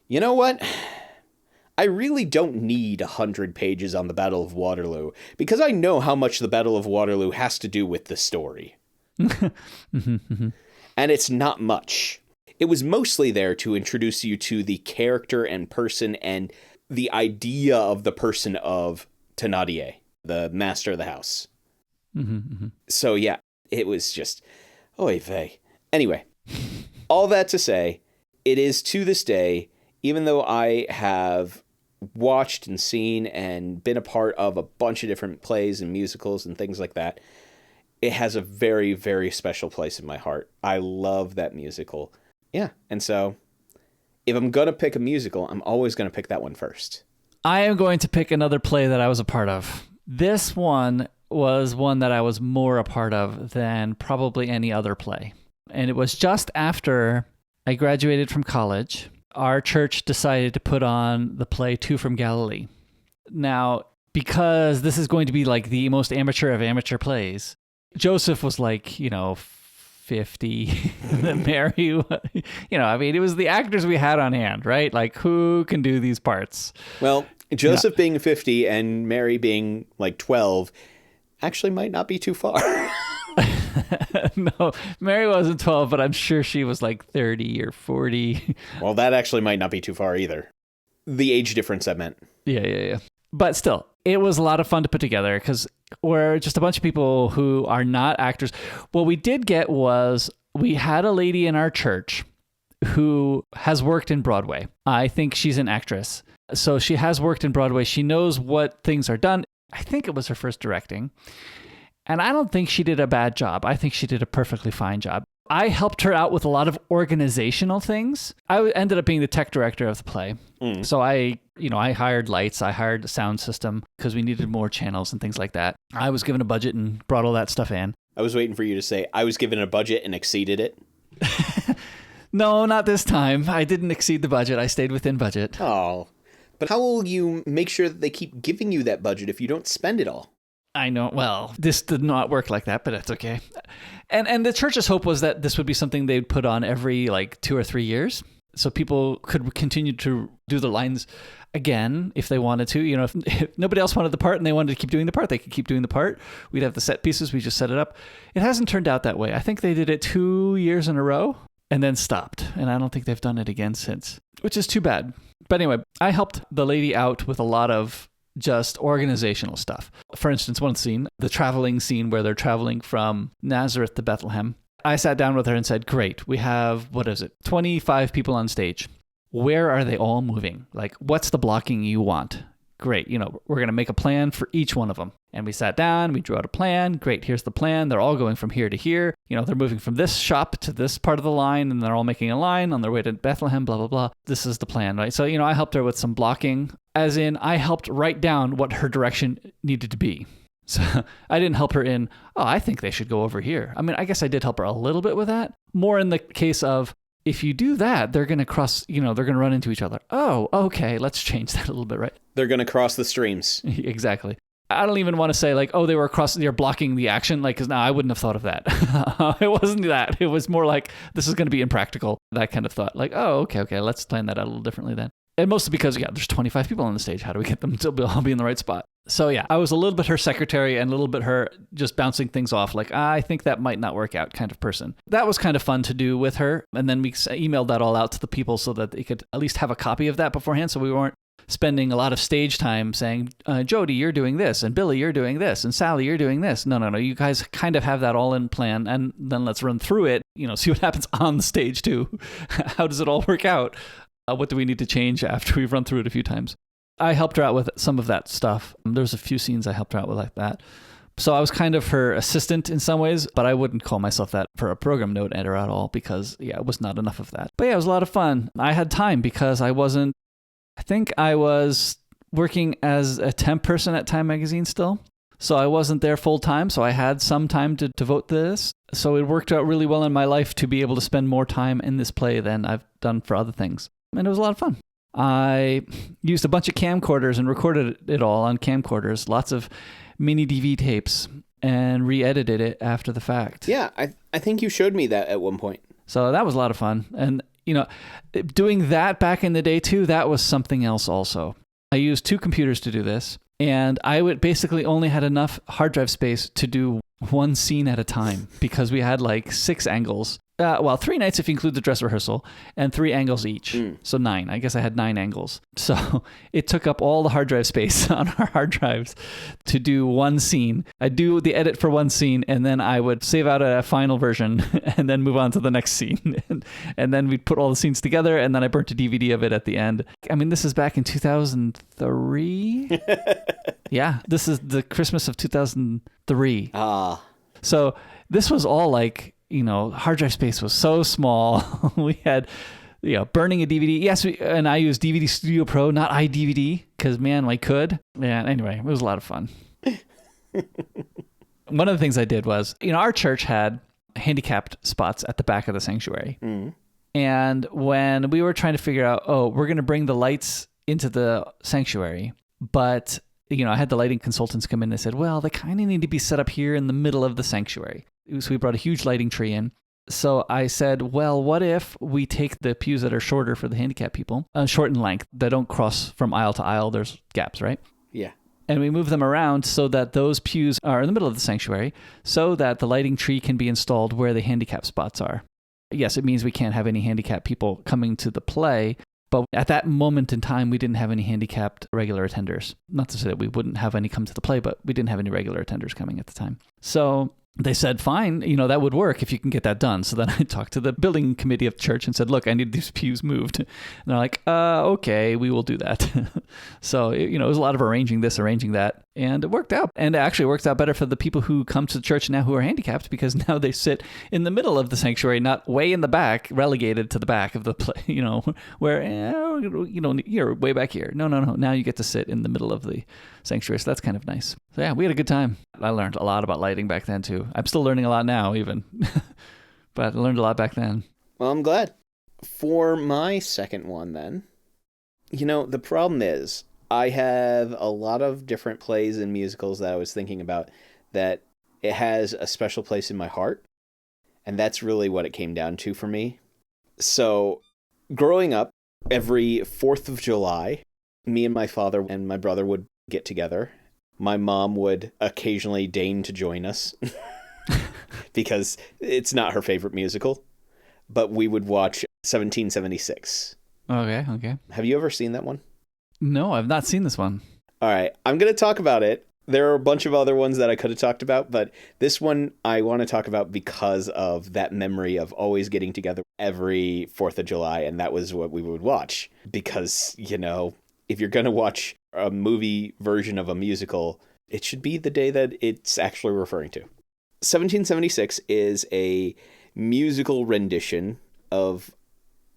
you know what? I really don't need 100 pages on the Battle of Waterloo, because I know how much the Battle of Waterloo has to do with the story. And it's not much. It was mostly there to introduce you to the character and person and the idea of the person of Thénardier, the master of the house. So yeah, it was just, oy vey. Anyway, all that to say, it is to this day, even though I have watched and seen and been a part of a bunch of different plays and musicals and things like that, it has a very, very special place in my heart. I love that musical. Yeah, and so if I'm going to pick a musical, I'm always going to pick that one first. I am going to pick another play that I was a part of. This one was one that I was more a part of than probably any other play. And it was just after I graduated from college. Our church decided to put on the play Two from Galilee. Now, because this is going to be like the most amateur of amateur plays, Joseph was like, 50. Mary, I mean, it was the actors we had on hand, right? Like, who can do these parts? Well, Joseph being 50 and Mary being like 12 actually might not be too far. No, Mary wasn't 12, but I'm sure she was like 30 or 40. Well, that actually might not be too far either. The age difference, I meant. Yeah. But still, it was a lot of fun to put together because we're just a bunch of people who are not actors. What we did get was we had a lady in our church who has worked in Broadway. I think she's an actress. So she has worked in Broadway. She knows what things are done. I think it was her first directing. And I don't think she did a bad job. I think she did a perfectly fine job. I helped her out with a lot of organizational things. I ended up being the tech director of the play. So I hired lights, I hired a sound system because we needed more channels and things like that. I was given a budget and brought all that stuff in. I was waiting for you to say, I was given a budget and exceeded it. No, not this time. I didn't exceed the budget. I stayed within budget. Oh, but how will you make sure that they keep giving you that budget if you don't spend it all? I know. Well, this did not work like that, but that's okay. And the church's hope was that this would be something they'd put on every 2 or 3 years. So people could continue to do the lines again if they wanted to. If nobody else wanted the part and they wanted to keep doing the part, they could keep doing the part. We'd have the set pieces. We just set it up. It hasn't turned out that way. I think they did it 2 years in a row and then stopped. And I don't think they've done it again since, which is too bad. But anyway, I helped the lady out with a lot of just organizational stuff. For instance, one scene, the traveling scene where they're traveling from Nazareth to Bethlehem. I sat down with her and said, great, we have, 25 people on stage. Where are they all moving? What's the blocking you want? Great, we're going to make a plan for each one of them. And we sat down, we drew out a plan. Great, here's the plan. They're all going from here to here. They're moving from this shop to this part of the line, and they're all making a line on their way to Bethlehem, blah, blah, blah. This is the plan, right? So, I helped her with some blocking, as in I helped write down what her direction needed to be. So I didn't help her in, I think they should go over here. I mean, I guess I did help her a little bit with that. More in the case of, if you do that, they're going to cross, they're going to run into each other. Oh, okay, let's change that a little bit, right? They're going to cross the streams. Exactly. I don't even want to say they're blocking the action, because now I wouldn't have thought of that. It wasn't that. It was more like, this is going to be impractical, that kind of thought. Okay, let's plan that out a little differently then. And mostly because, there's 25 people on the stage. How do we get them to all be in the right spot? So yeah, I was a little bit her secretary and a little bit her just bouncing things off. I think that might not work out kind of person. That was kind of fun to do with her. And then we emailed that all out to the people so that they could at least have a copy of that beforehand. So we weren't spending a lot of stage time saying, Jody, you're doing this, and Billy, you're doing this, and Sally, you're doing this. No. You guys kind of have that all in plan, and then let's run through it, see what happens on the stage too. How does it all work out? What do we need to change after we've run through it a few times? I helped her out with some of that stuff. There's a few scenes I helped her out with like that. So I was kind of her assistant in some ways, but I wouldn't call myself that for a program note editor at all because, it was not enough of that. But yeah, it was a lot of fun. I had time because I think I was working as a temp person at Time Magazine still. So I wasn't there full time, so I had some time to devote to this. So it worked out really well in my life to be able to spend more time in this play than I've done for other things. And it was a lot of fun. I used a bunch of camcorders and recorded it all on camcorders, lots of mini DV tapes, and re-edited it after the fact. Yeah, I think you showed me that at one point. So that was a lot of fun. And, doing that back in the day too, that was something else also. I used 2 computers to do this, and I would basically only had enough hard drive space to do one scene at a time because we had 6 angles. 3 nights if you include the dress rehearsal, and 3 angles each. So 9. I guess I had 9 angles. So it took up all the hard drive space on our hard drives to do one scene. I'd do the edit for one scene, and then I would save out a final version and then move on to the next scene. And then we'd put all the scenes together, and then I burnt a DVD of it at the end. I mean, this is back in 2003. Yeah, this is the Christmas of 2003. So this was all hard drive space was so small. We had, burning a DVD. Yes, and I used DVD Studio Pro, not iDVD, because, man, I could. Yeah, anyway, it was a lot of fun. One of the things I did was, our church had handicapped spots at the back of the sanctuary. And when we were trying to figure out, we're going to bring the lights into the sanctuary, but, I had the lighting consultants come in and they said, well, they kind of need to be set up here in the middle of the sanctuary. So we brought a huge lighting tree in. So I said, well, what if we take the pews that are shorter for the handicapped people, short in length, that don't cross from aisle to aisle, there's gaps, right? Yeah. And we move them around so that those pews are in the middle of the sanctuary so that the lighting tree can be installed where the handicap spots are. Yes, it means we can't have any handicapped people coming to the play, but at that moment in time, we didn't have any handicapped regular attenders. Not to say that we wouldn't have any come to the play, but we didn't have any regular attenders coming at the time. So they said, fine, that would work if you can get that done. So then I talked to the building committee of the church and said, look, I need these pews moved. And they're like, okay, we will do that. So, it was a lot of arranging this, arranging that. And it worked out. And it actually works out better for the people who come to the church now who are handicapped, because now they sit in the middle of the sanctuary, not way in the back, relegated to the back of the play, where, you're way back here. No. Now you get to sit in the middle of the sanctuary. So that's kind of nice. So yeah, we had a good time. I learned a lot about lighting back then too. I'm still learning a lot now even, but I learned a lot back then. Well, I'm glad. For my second one then, the problem is I have a lot of different plays and musicals that I was thinking about that it has a special place in my heart. And that's really what it came down to for me. So growing up, every 4th of July, me and my father and my brother would get together. My mom would occasionally deign to join us because it's not her favorite musical, but we would watch 1776. Okay. Have you ever seen that one? No, I've not seen this one. All right, I'm going to talk about it. There are a bunch of other ones that I could have talked about, but this one I want to talk about because of that memory of always getting together every 4th of July, and that was what we would watch. Because, if you're going to watch a movie version of a musical, it should be the day that it's actually referring to. 1776 is a musical rendition of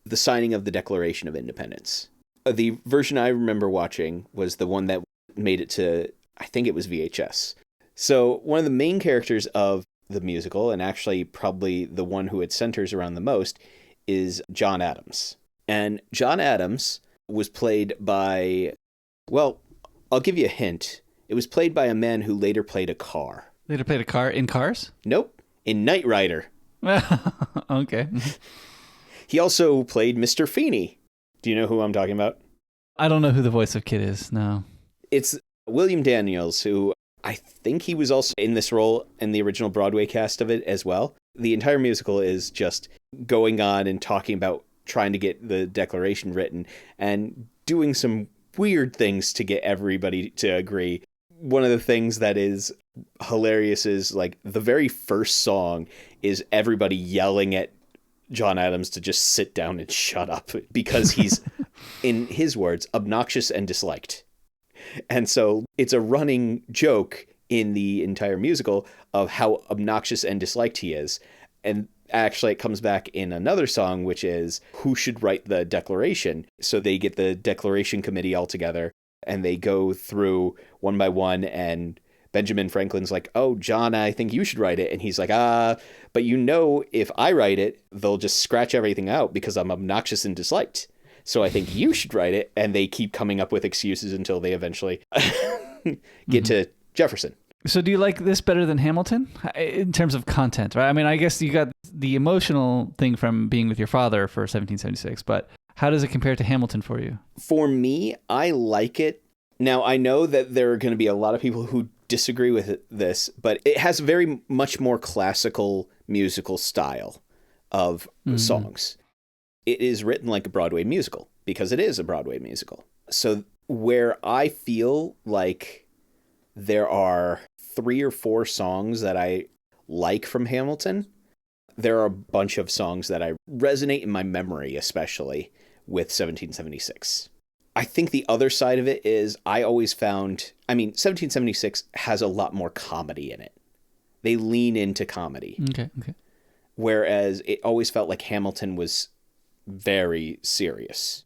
the signing of the Declaration of Independence. The version I remember watching was the one that made it to, I think it was VHS. So one of the main characters of the musical, and actually probably the one who it centers around the most, is John Adams. And John Adams was played by, well, I'll give you a hint. It was played by a man who later played a car. Later played a car in Cars? Nope. In Knight Rider. Okay. He also played Mr. Feeney. Do you know who I'm talking about? I don't know who the voice of Kid is, no. It's William Daniels, who I think he was also in this role in the original Broadway cast of it as well. The entire musical is just going on and talking about trying to get the Declaration written and doing some weird things to get everybody to agree. One of the things that is hilarious is like the very first song is everybody yelling at John Adams to just sit down and shut up because he's, in his words, obnoxious and disliked. And so it's a running joke in the entire musical of how obnoxious and disliked he is. And actually it comes back in another song, which is who should write the Declaration. So they get the Declaration Committee all together and they go through one by one, and Benjamin Franklin's like, oh, John, I think you should write it. And he's like, but if I write it, they'll just scratch everything out because I'm obnoxious and disliked. So I think you should write it. And they keep coming up with excuses until they eventually get to Jefferson. So do you like this better than Hamilton in terms of content, right? I mean, I guess you got the emotional thing from being with your father for 1776, but how does it compare to Hamilton for you? For me, I like it. Now, I know that there are going to be a lot of people who disagree with this, but it has very much more classical musical style of songs. It is written like a Broadway musical because it is a Broadway musical. So where I feel like there are 3 or 4 songs that I like from Hamilton, there are a bunch of songs that I resonate in my memory, especially with 1776. I think the other side of it is I always found, 1776 has a lot more comedy in it. They lean into comedy. Okay. Whereas it always felt like Hamilton was very serious.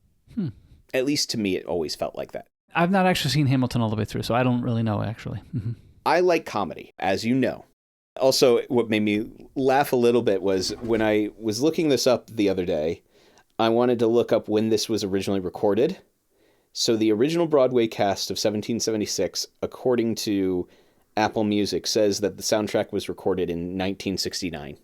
At least to me, it always felt like that. I've not actually seen Hamilton all the way through, so I don't really know, actually. I like comedy, as you know. Also, what made me laugh a little bit was when I was looking this up the other day, I wanted to look up when this was originally recorded. So the original Broadway cast of 1776, according to Apple Music, says that the soundtrack was recorded in 1969.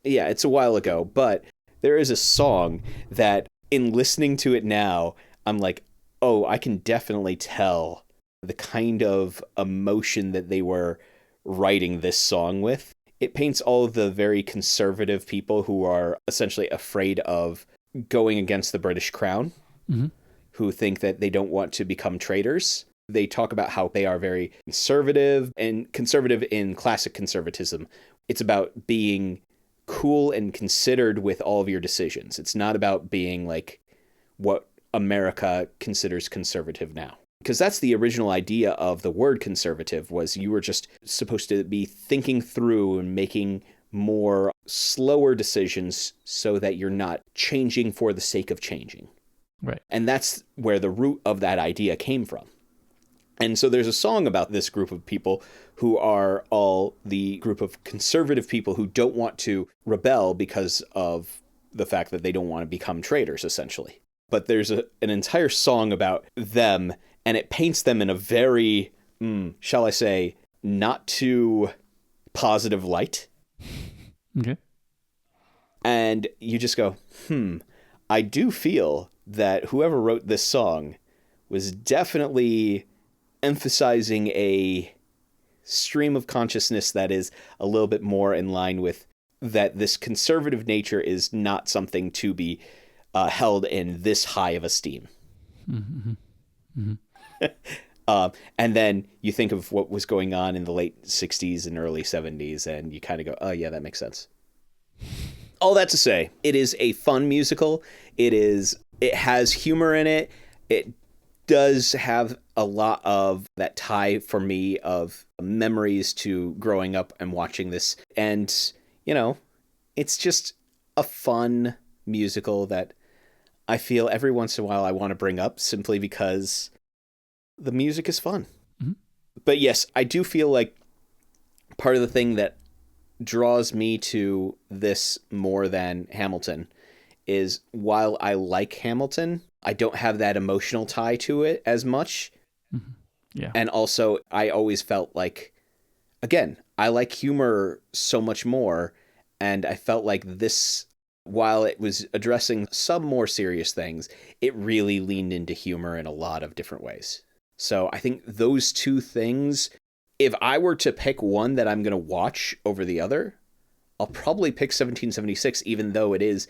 Yeah, it's a while ago, but there is a song that in listening to it now, I'm like, oh, I can definitely tell the kind of emotion that they were writing this song with. It paints all of the very conservative people who are essentially afraid of going against the British Crown, Mm-hmm. who think that they don't want to become traitors. They talk about how they are very conservative and conservative in classic conservatism. It's about being cool and considered with all of your decisions. It's not about being like what America considers conservative now. Because that's the original idea of the word conservative, was you were just supposed to be thinking through and making more slower decisions so that you're not changing for the sake of changing. Right. And that's where the root of that idea came from. And so there's a song about this group of people who are all the group of conservative people who don't want to rebel because of the fact that they don't want to become traitors, essentially. But there's an entire song about them, and it paints them in a very, shall I say, not too positive light. Okay. And you just go, I do feel that whoever wrote this song was definitely emphasizing a stream of consciousness that is a little bit more in line with that this conservative nature is not something to be held in this high of esteem. Mm-hmm. Mm-hmm. And then you think of what was going on in the late 60s and early 70s, and you kind of go, oh, yeah, that makes sense. All that to say, it is a fun musical. It has humor in it. It does have a lot of that tie for me of memories to growing up and watching this. And, it's just a fun musical that I feel every once in a while I want to bring up simply because the music is fun. Mm-hmm. But yes, I do feel like part of the thing that draws me to this more than Hamilton is while I like Hamilton, I don't have that emotional tie to it as much. Mm-hmm. Yeah. And also, I always felt like, again, I like humor so much more. And I felt like this, while it was addressing some more serious things, it really leaned into humor in a lot of different ways. So I think those two things, if I were to pick one that I'm going to watch over the other, I'll probably pick 1776, even though it is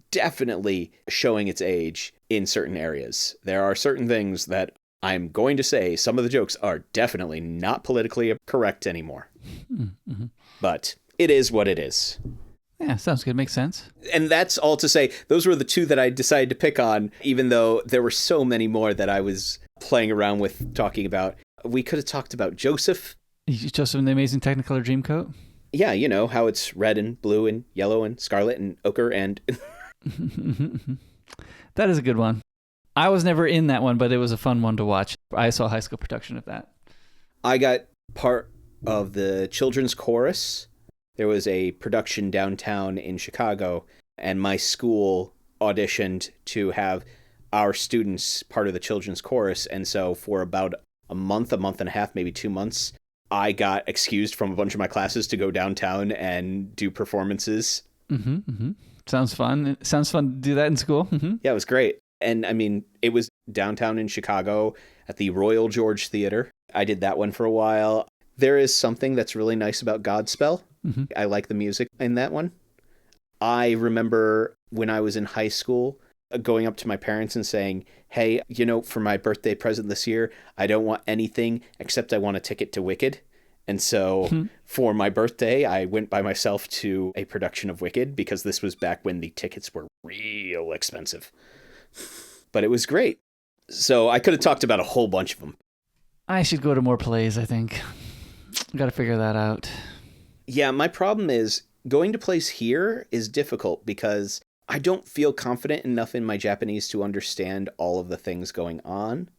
definitely showing its age in certain areas. There are certain things that I'm going to say, some of the jokes are definitely not politically correct anymore. Mm-hmm. But it is what it is. Yeah, sounds good. Makes sense. And that's all to say, those were the two that I decided to pick on, even though there were so many more that I was playing around with talking about. We could have talked about Joseph. Joseph in the Amazing Technicolor Dreamcoat? Yeah, you know, how it's red and blue and yellow and scarlet and ochre and... That is a good one. I was never in that one, but it was a fun one to watch. I saw a high school production of that. I got part of the children's chorus. There was a production downtown in Chicago, and my school auditioned to have our students part of the children's chorus. And so for about a month and a half, maybe 2 months, I got excused from a bunch of my classes to go downtown and do performances. Mm-hmm, mm-hmm. Sounds fun. It sounds fun to do that in school. Mm-hmm. Yeah, it was great. And I mean, it was downtown in Chicago at the Royal George Theater. I did that one for a while. There is something that's really nice about Godspell. Mm-hmm. I like the music in that one. I remember when I was in high school going up to my parents and saying, hey, you know, for my birthday present this year, I don't want anything except I want a ticket to Wicked. And so for my birthday, I went by myself to a production of Wicked because this was back when the tickets were real expensive. But it was great. So I could have talked about a whole bunch of them. I should go to more plays, I think. Got to figure that out. Yeah, my problem is going to plays here is difficult because I don't feel confident enough in my Japanese to understand all of the things going on.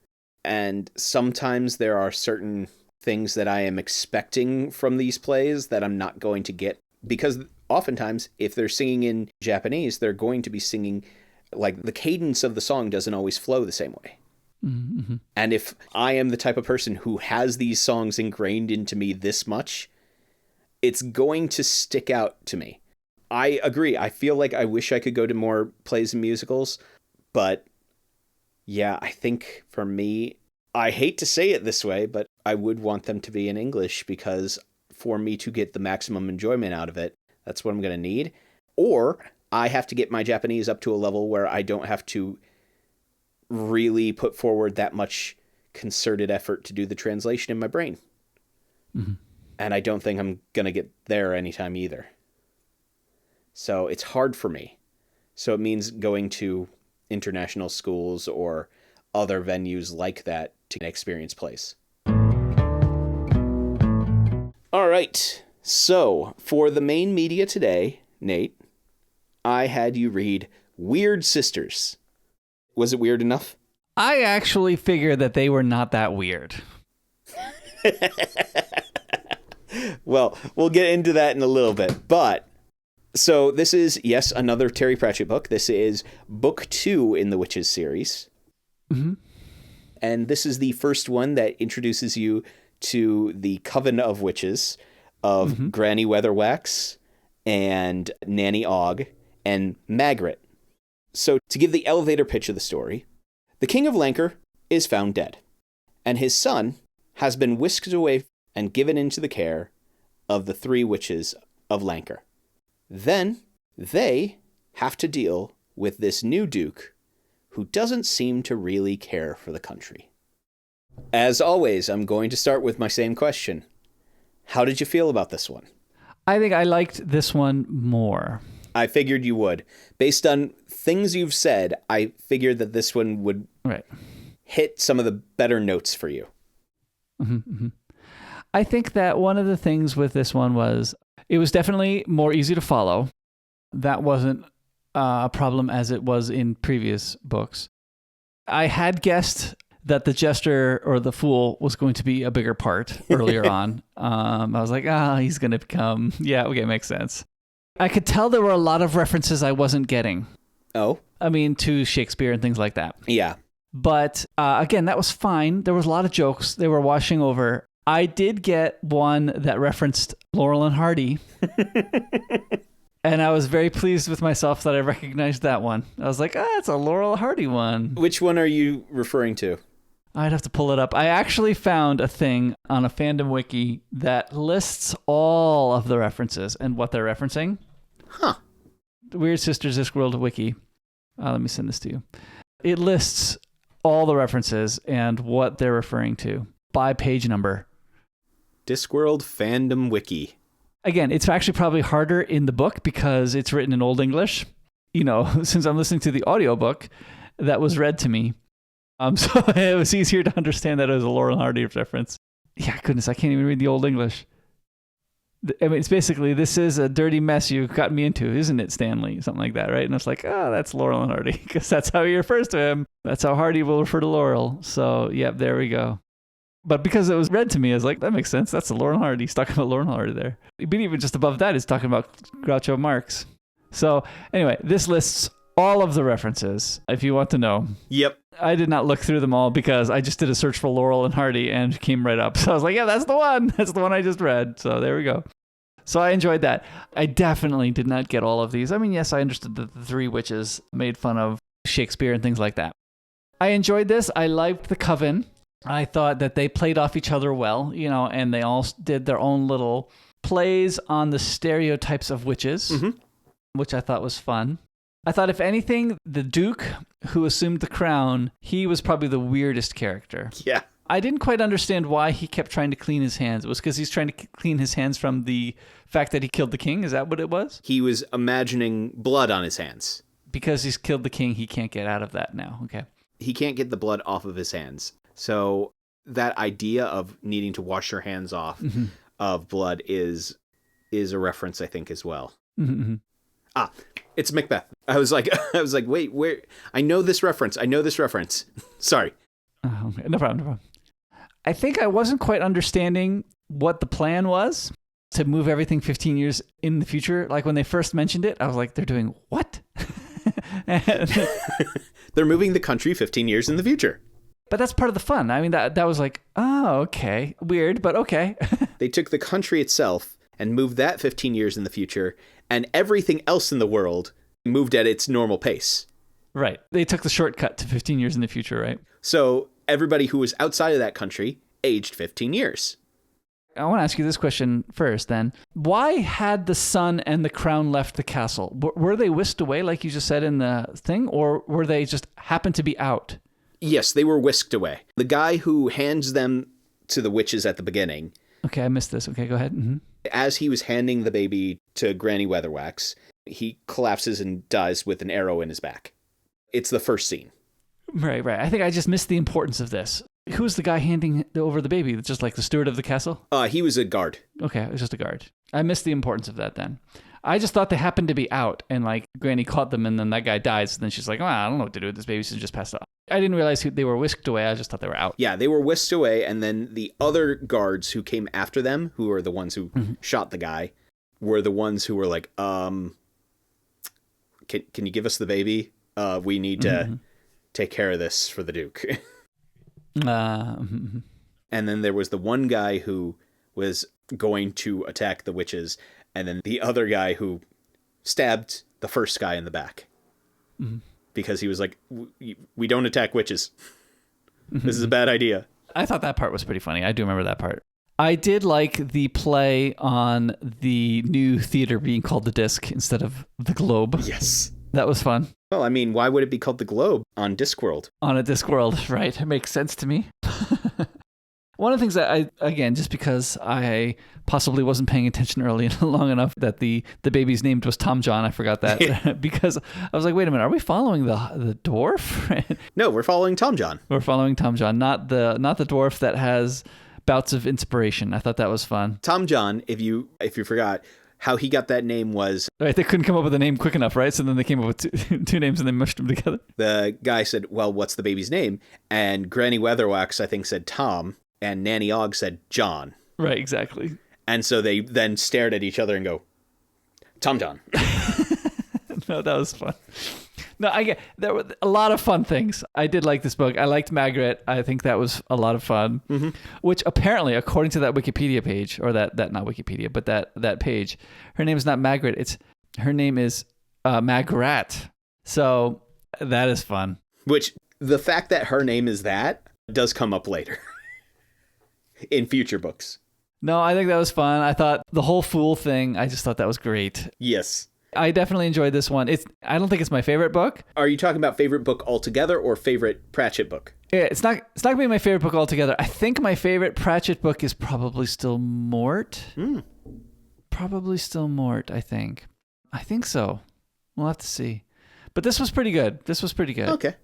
And sometimes there are certain things that I am expecting from these plays that I'm not going to get. Because oftentimes, if they're singing in Japanese, they're going to be singing, like the cadence of the song doesn't always flow the same way. Mm-hmm. And if I am the type of person who has these songs ingrained into me this much, it's going to stick out to me. I agree. I feel like I wish I could go to more plays and musicals, but yeah, I think for me, I hate to say it this way, but I would want them to be in English because for me to get the maximum enjoyment out of it, that's what I'm going to need. Or I have to get my Japanese up to a level where I don't have to really put forward that much concerted effort to do the translation in my brain. Mm-hmm. And I don't think I'm going to get there anytime either. So it's hard for me. So it means going to international schools or other venues like that to experience plays. All right. So for the main media today, Nate, I had you read Wyrd Sisters. Was it weird enough? I actually figured that they were not that weird. Well, we'll get into that in a little bit. But, so this is, yes, another Terry Pratchett book. This is book 2 in the Witches series. Mm-hmm. And this is the first one that introduces you to the Coven of Witches of Granny Weatherwax and Nanny Ogg and Magret. So to give the elevator pitch of the story, the King of Lancre is found dead, and his son has been whisked away and given into the care of the 3 witches of Lancre. Then they have to deal with this new duke who doesn't seem to really care for the country. As always, I'm going to start with my same question. How did you feel about this one? I think I liked this one more. I figured you would. Based on things you've said, I figured that this one would hit some of the better notes for you. Mm-hmm, mm-hmm. I think that one of the things with this one was it was definitely more easy to follow. That wasn't a problem as it was in previous books. I had guessed that the jester or the fool was going to be a bigger part earlier on. I was like, he's going to become... Yeah, okay, makes sense. I could tell there were a lot of references I wasn't getting. Oh? I mean, to Shakespeare and things like that. Yeah. But again, that was fine. There was a lot of jokes they were washing over. I did get one that referenced Laurel and Hardy. And I was very pleased with myself that I recognized that one. I was like, it's a Laurel and Hardy one. Which one are you referring to? I'd have to pull it up. I actually found a thing on a fandom wiki that lists all of the references and what they're referencing. Huh. The Wyrd Sisters Discworld wiki. Let me send this to you. It lists all the references and what they're referring to by page number. Discworld fandom wiki. Again, it's actually probably harder in the book because it's written in Old English. You know, since I'm listening to the audiobook that was read to me. So it was easier to understand that it was a Laurel and Hardy reference. Yeah, goodness, I can't even read the Old English. I mean, it's basically, this is a dirty mess you got me into, isn't it, Stanley? Something like that, right? And it's like, that's Laurel and Hardy, because that's how he refers to him. That's how Hardy will refer to Laurel. So, yep, there we go. But because it was read to me, I was like, that makes sense. That's a Laurel and Hardy. He's talking about Laurel and Hardy there. But even just above that, he's talking about Groucho Marx. So, anyway, this lists all of the references, if you want to know. Yep. I did not look through them all because I just did a search for Laurel and Hardy and came right up. So I was like, yeah, that's the one. That's the one I just read. So there we go. So I enjoyed that. I definitely did not get all of these. I mean, yes, I understood that the 3 witches made fun of Shakespeare and things like that. I enjoyed this. I liked the coven. I thought that they played off each other well, you know, and they all did their own little plays on the stereotypes of witches, which I thought was fun. I thought, if anything, the Duke who assumed the crown, he was probably the weirdest character. Yeah. I didn't quite understand why he kept trying to clean his hands. It was because he's trying to clean his hands from the fact that he killed the king? Is that what it was? He was imagining blood on his hands. Because he's killed the king, he can't get out of that now. Okay. He can't get the blood off of his hands. So that idea of needing to wash your hands off of blood is a reference, I think, as well. Mm-hmm. It's Macbeth. I was like, wait, where? I know this reference. Sorry. Okay. No problem. I think I wasn't quite understanding what the plan was to move everything 15 years in the future. Like when they first mentioned it, I was like, they're doing what? They're moving the country 15 years in the future. But that's part of the fun. I mean, that was like, oh, okay. Weird, but okay. They took the country itself, and moved that 15 years in the future, and everything else in the world moved at its normal pace. Right. They took the shortcut to 15 years in the future, right? So everybody who was outside of that country aged 15 years. I want to ask you this question first then. Why had the son and the crown left the castle? Were they whisked away like you just said in the thing, or were they just happened to be out? Yes, they were whisked away. The guy who hands them to the witches at the beginning. Okay, I missed this. Okay, go ahead. Mm-hmm. As he was handing the baby to Granny Weatherwax, he collapses and dies with an arrow in his back. It's the first scene. Right. I think I just missed the importance of this. Who was the guy handing over the baby? Just like the steward of the castle? He was a guard. Okay, it was just a guard. I missed the importance of that then. I just thought they happened to be out and like Granny caught them and then that guy dies. And then she's like, oh, I don't know what to do with this baby. So just passed out. I didn't realize they were whisked away. I just thought they were out. Yeah, they were whisked away. And then the other guards who came after them, who were the ones who shot the guy, were the ones who were like, can you give us the baby? We need to take care of this for the Duke. And then there was the one guy who was going to attack the witches, and then the other guy who stabbed the first guy in the back because he was like, we don't attack witches. This is a bad idea. I thought that part was pretty funny. I do remember that part. I did like the play on the new theater being called the Disc instead of the Globe. Yes. That was fun. Well, I mean, why would it be called the Globe on Discworld? On a Discworld, right? It makes sense to me. One of the things that again, just because I possibly wasn't paying attention early long enough that the baby's name was Tom John, I forgot that because I was like, wait a minute, are we following the dwarf? No, we're following Tom John. We're following Tom John, not the dwarf that has bouts of inspiration. I thought that was fun. Tom John, if you forgot, how he got that name was... Right, they couldn't come up with a name quick enough, right? So then they came up with two names and they mushed them together. The guy said, well, what's the baby's name? And Granny Weatherwax, I think, said Tom, and Nanny Ogg said John. Right, exactly. And so they then stared at each other and go, Tom John. No, that was fun. No, there were a lot of fun things. I did like this book. I liked Margaret. I think that was a lot of fun. Mm-hmm. Which apparently, according to that Wikipedia page, or that not Wikipedia, but that page, her name is not Margaret. Her name is Magrat. So that is fun. Which the fact that her name is that does come up later in future books. No, I think that was fun. I thought the whole fool thing, I just thought that was great. Yes. I definitely enjoyed this one. I don't think it's my favorite book. Are you talking about favorite book altogether or favorite Pratchett book? Yeah, it's not gonna be my favorite book altogether. I think my favorite Pratchett book is probably still Mort. Probably still Mort, I think. I think so. We'll have to see. But this was pretty good. Okay.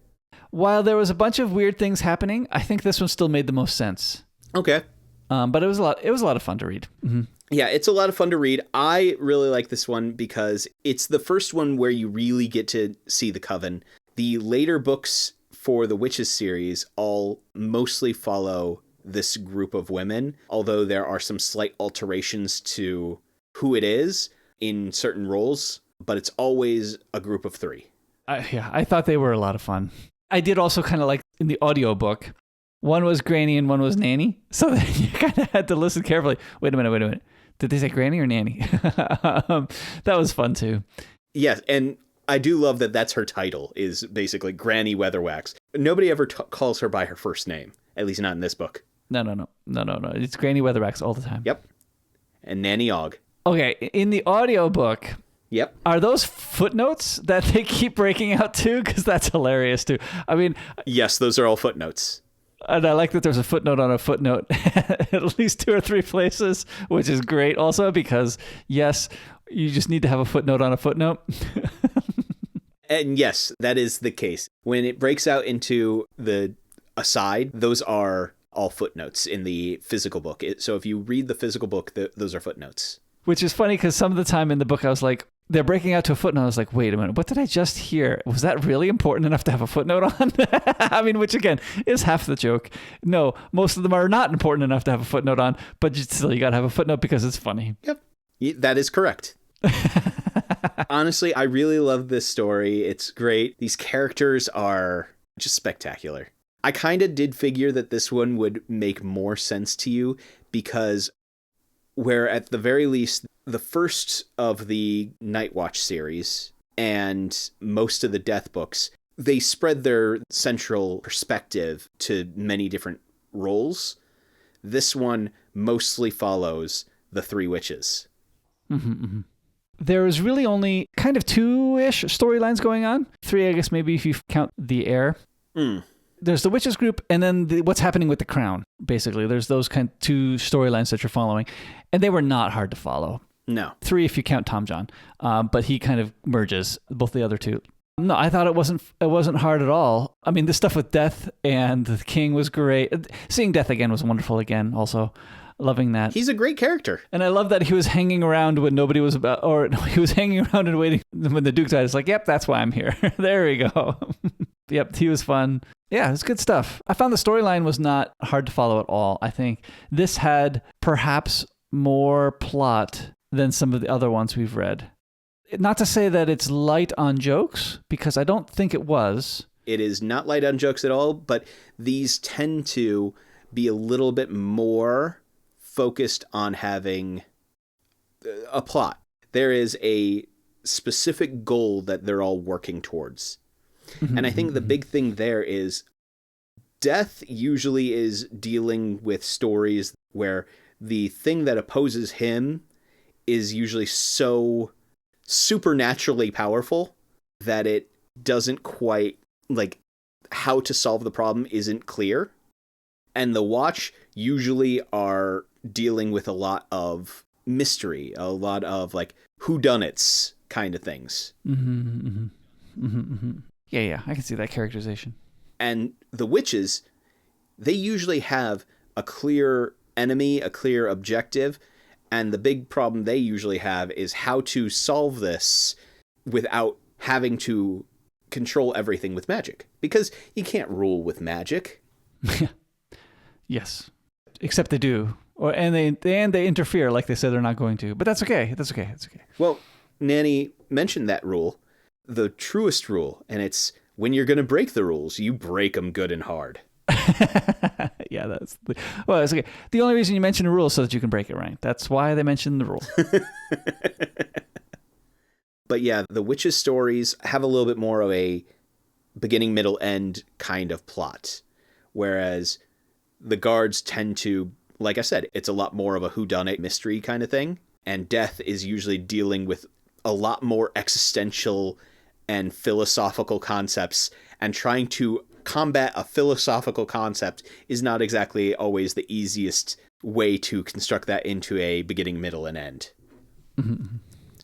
While there was a bunch of weird things happening, I think this one still made the most sense. Okay. But it was a lot of fun to read. Mm-hmm. Yeah, it's a lot of fun to read. I really like this one because it's the first one where you really get to see the coven. The later books for the Witches series all mostly follow this group of women, although there are some slight alterations to who it is in certain roles, but it's always a group of three. I thought they were a lot of fun. I did also kind of like in the audiobook, one was Granny and one was Nanny. So then you kind of had to listen carefully. Wait a minute. Did they say Granny or Nanny? That was fun too. Yes, and I do love that that's her title, is basically Granny Weatherwax. Nobody ever calls her by her first name, at least not in this book. No. It's Granny Weatherwax all the time. Yep. And Nanny Ogg. Okay, in the audiobook, yep. Are those footnotes that they keep breaking out too? Because that's hilarious too. I mean... Yes, those are all footnotes. And I like that there's a footnote on a footnote at least 2 or 3 places, which is great also because, yes, you just need to have a footnote on a footnote. And yes, that is the case. When it breaks out into the aside, those are all footnotes in the physical book. So if you read the physical book, those are footnotes. Which is funny because some of the time in the book I was like, they're breaking out to a footnote. I was like, wait a minute, what did I just hear? Was that really important enough to have a footnote on? I mean, which again is half the joke. No, most of them are not important enough to have a footnote on, but still you got to have a footnote because it's funny. Yep. That is correct. Honestly, I really love this story. It's great. These characters are just spectacular. I kind of did figure that this one would make more sense to you because where at the very least, the first of the Night Watch series and most of the Death books, they spread their central perspective to many different roles. This one mostly follows the three witches. Mm-hmm, mm-hmm. There is really only kind of 2-ish storylines going on. 3, I guess, maybe if you count the heir. There's the witches group, and then what's happening with the crown, basically. There's those kind of 2 storylines that you're following. And they were not hard to follow. No. 3 if you count Tom John. But he kind of merges both the other 2. No, I thought it wasn't hard at all. I mean, the stuff with Death and the King was great. Seeing Death again was wonderful again, also. Loving that. He's a great character. And I love that he was hanging around when nobody was about, or he was hanging around and waiting when the Duke died. It's like, yep, that's why I'm here. There we go. Yep, he was fun. Yeah, it's good stuff. I found the storyline was not hard to follow at all. I think this had perhaps more plot than some of the other ones we've read. Not to say that it's light on jokes, because I don't think it was. It is not light on jokes at all, but these tend to be a little bit more focused on having a plot. There is a specific goal that they're all working towards. And I think the big thing there is Death usually is dealing with stories where the thing that opposes him is usually so supernaturally powerful that it doesn't quite, like, how to solve the problem isn't clear. And the Watch usually are dealing with a lot of mystery, a lot of, like, whodunits kind of things. Yeah, I can see that characterization. And the witches, they usually have a clear enemy, a clear objective, and the big problem they usually have is how to solve this without having to control everything with magic. Because you can't rule with magic. Yes. Except they do. And they interfere like they said they're not going to. But that's okay. That's okay. Well, Nanny mentioned that rule. The truest rule, and it's when you're going to break the rules, you break them good and hard. Yeah, it's okay. The only reason you mention a rule is so that you can break it, right? That's why they mentioned the rule. But yeah, the witches' stories have a little bit more of a beginning, middle, end kind of plot, whereas the guards tend to, like I said, it's a lot more of a whodunit mystery kind of thing, and Death is usually dealing with a lot more existential and philosophical concepts, and trying to combat a philosophical concept is not exactly always the easiest way to construct that into a beginning, middle, and end.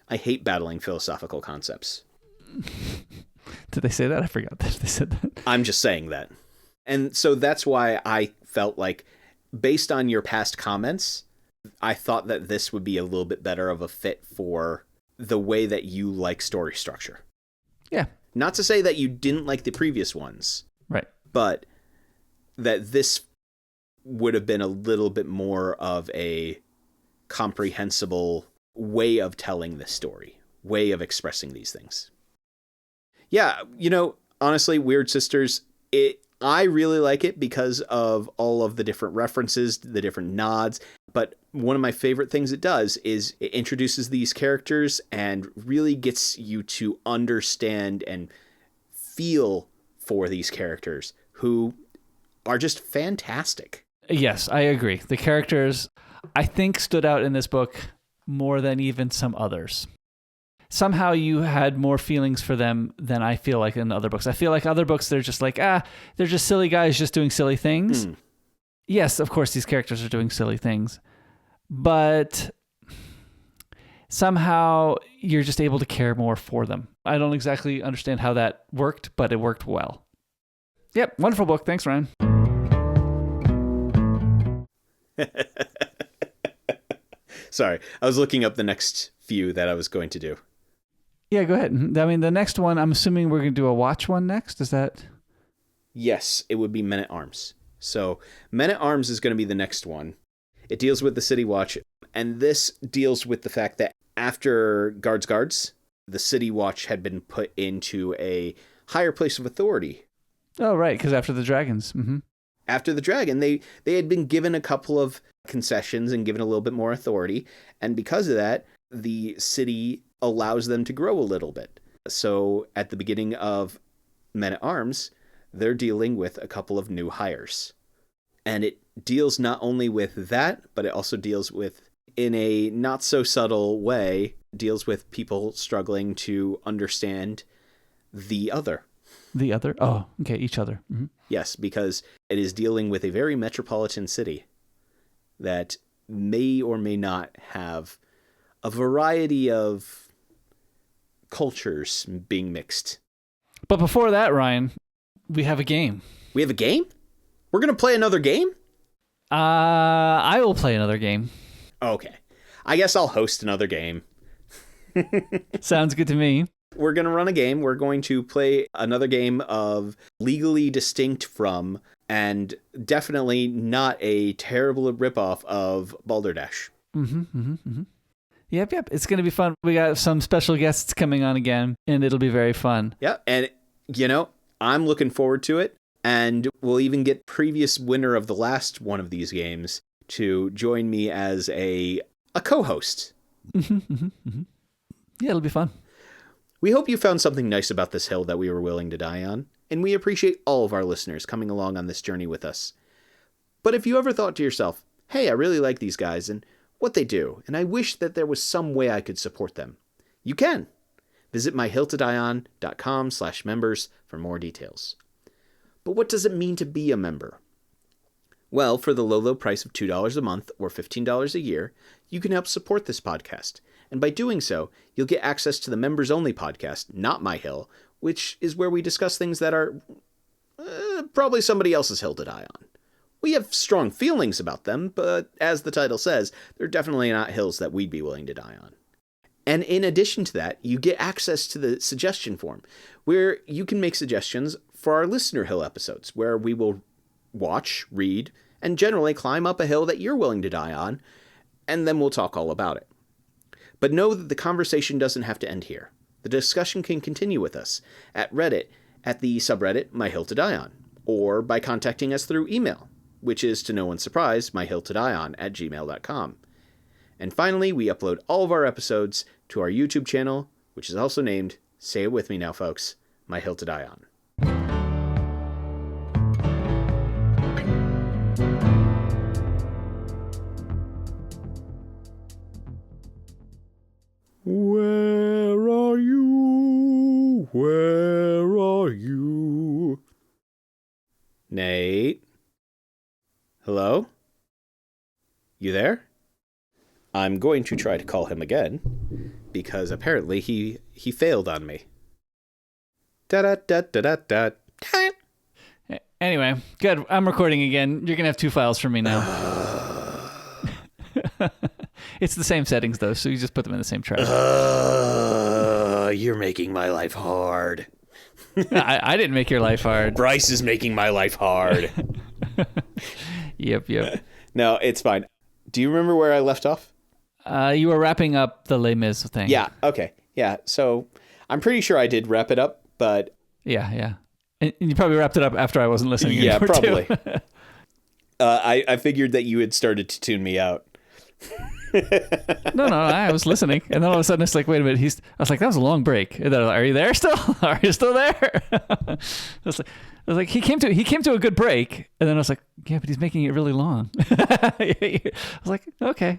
I hate battling philosophical concepts. Did they say that? I forgot that they said that. I'm just saying that. And so that's why I felt like, based on your past comments, I thought that this would be a little bit better of a fit for the way that you like story structure. Yeah. Not to say that you didn't like the previous ones. Right. But that this would have been a little bit more of a comprehensible way of telling this story, way of expressing these things. Yeah, honestly, Wyrd Sisters, I really like it because of all of the different references, the different nods. But one of my favorite things it does is it introduces these characters and really gets you to understand and feel for these characters who are just fantastic. Yes, I agree. The characters, I think, stood out in this book more than even some others. Somehow you had more feelings for them than I feel like in other books. I feel like other books, they're just like, they're just silly guys just doing silly things. Yes, of course, these characters are doing silly things. But somehow you're just able to care more for them. I don't exactly understand how that worked, but it worked well. Yep, wonderful book. Thanks, Ryan. Sorry, I was looking up the next few that I was going to do. Yeah, go ahead. I mean, the next one, I'm assuming we're going to do a watch one next. Is that? Yes, it would be Men-at-Arms. So Men-at-Arms is going to be the next one. It deals with the City Watch, and this deals with the fact that after Guards, the City Watch had been put into a higher place of authority. Oh, right, because after the dragons. Mm-hmm. after the dragon. They had been given a couple of concessions and given a little bit more authority. And because of that, the city allows them to grow a little bit. So at the beginning of Men-at-Arms, they're dealing with a couple of new hires. And it deals not only with that, but it also deals with, in a not so subtle way, deals with people struggling to understand the other. The other? Oh, okay, each other. Mm-hmm. Yes, because it is dealing with a very metropolitan city that may or may not have a variety of cultures being mixed. But before that, Ryan, we have a game. We have a game? We're going to play another game? I will play another game. Okay. I guess I'll host another game. Sounds good to me. We're going to run a game. We're going to play another game of legally distinct from, and definitely not a terrible ripoff of Balderdash. Yep. It's going to be fun. We got some special guests coming on again, and it'll be very fun. Yeah, and, I'm looking forward to it. And we'll even get previous winner of the last one of these games to join me as a co-host. Yeah, it'll be fun. We hope you found something nice about this hill that we were willing to die on, and we appreciate all of our listeners coming along on this journey with us. But if you ever thought to yourself, hey, I really like these guys and what they do, and I wish that there was some way I could support them, you can. Visit myhilltodieon.com/members for more details. But what does it mean to be a member? Well, for the low price of $2 a month or $15 a year, you can help support this podcast. And by doing so, you'll get access to the members-only podcast, Not My Hill, which is where we discuss things that are probably somebody else's hill to die on. We have strong feelings about them, but as the title says, they're definitely not hills that we'd be willing to die on. And in addition to that, you get access to the suggestion form, where you can make suggestions for our Listener Hill episodes, where we will watch, read, and generally climb up a hill that you're willing to die on, and then we'll talk all about it. But know that the conversation doesn't have to end here. The discussion can continue with us at Reddit, at the subreddit My Hill to Die On, or by contacting us through email, which is, to no one's surprise, myhilltodieon@gmail.com. And finally, we upload all of our episodes to our YouTube channel, which is also named, say it with me now, folks, My Hill to Die On. Where are you? Where are you? Nate? Hello? You there? I'm going to try to call him again, because apparently he failed on me. Da-da-da-da-da-da. Anyway, good. I'm recording again. You're going to have two files from me now. It's the same settings, though, so you just put them in the same track. You're making my life hard. I didn't make your life hard. Bryce is making my life hard. Yep. No, it's fine. Do you remember where I left off? You were wrapping up the Les Mis thing. Yeah, okay. Yeah, so I'm pretty sure I did wrap it up, but... Yeah. And you probably wrapped it up after I wasn't listening anymore. Yeah, probably. Too. I figured that you had started to tune me out. No, I was listening, and then all of a sudden it's like, wait a minute. I was like, that was a long break. And then I was like, are you there still? Are you still there? I was like, he came to a good break, and then I was like, yeah, but he's making it really long. I was like, okay.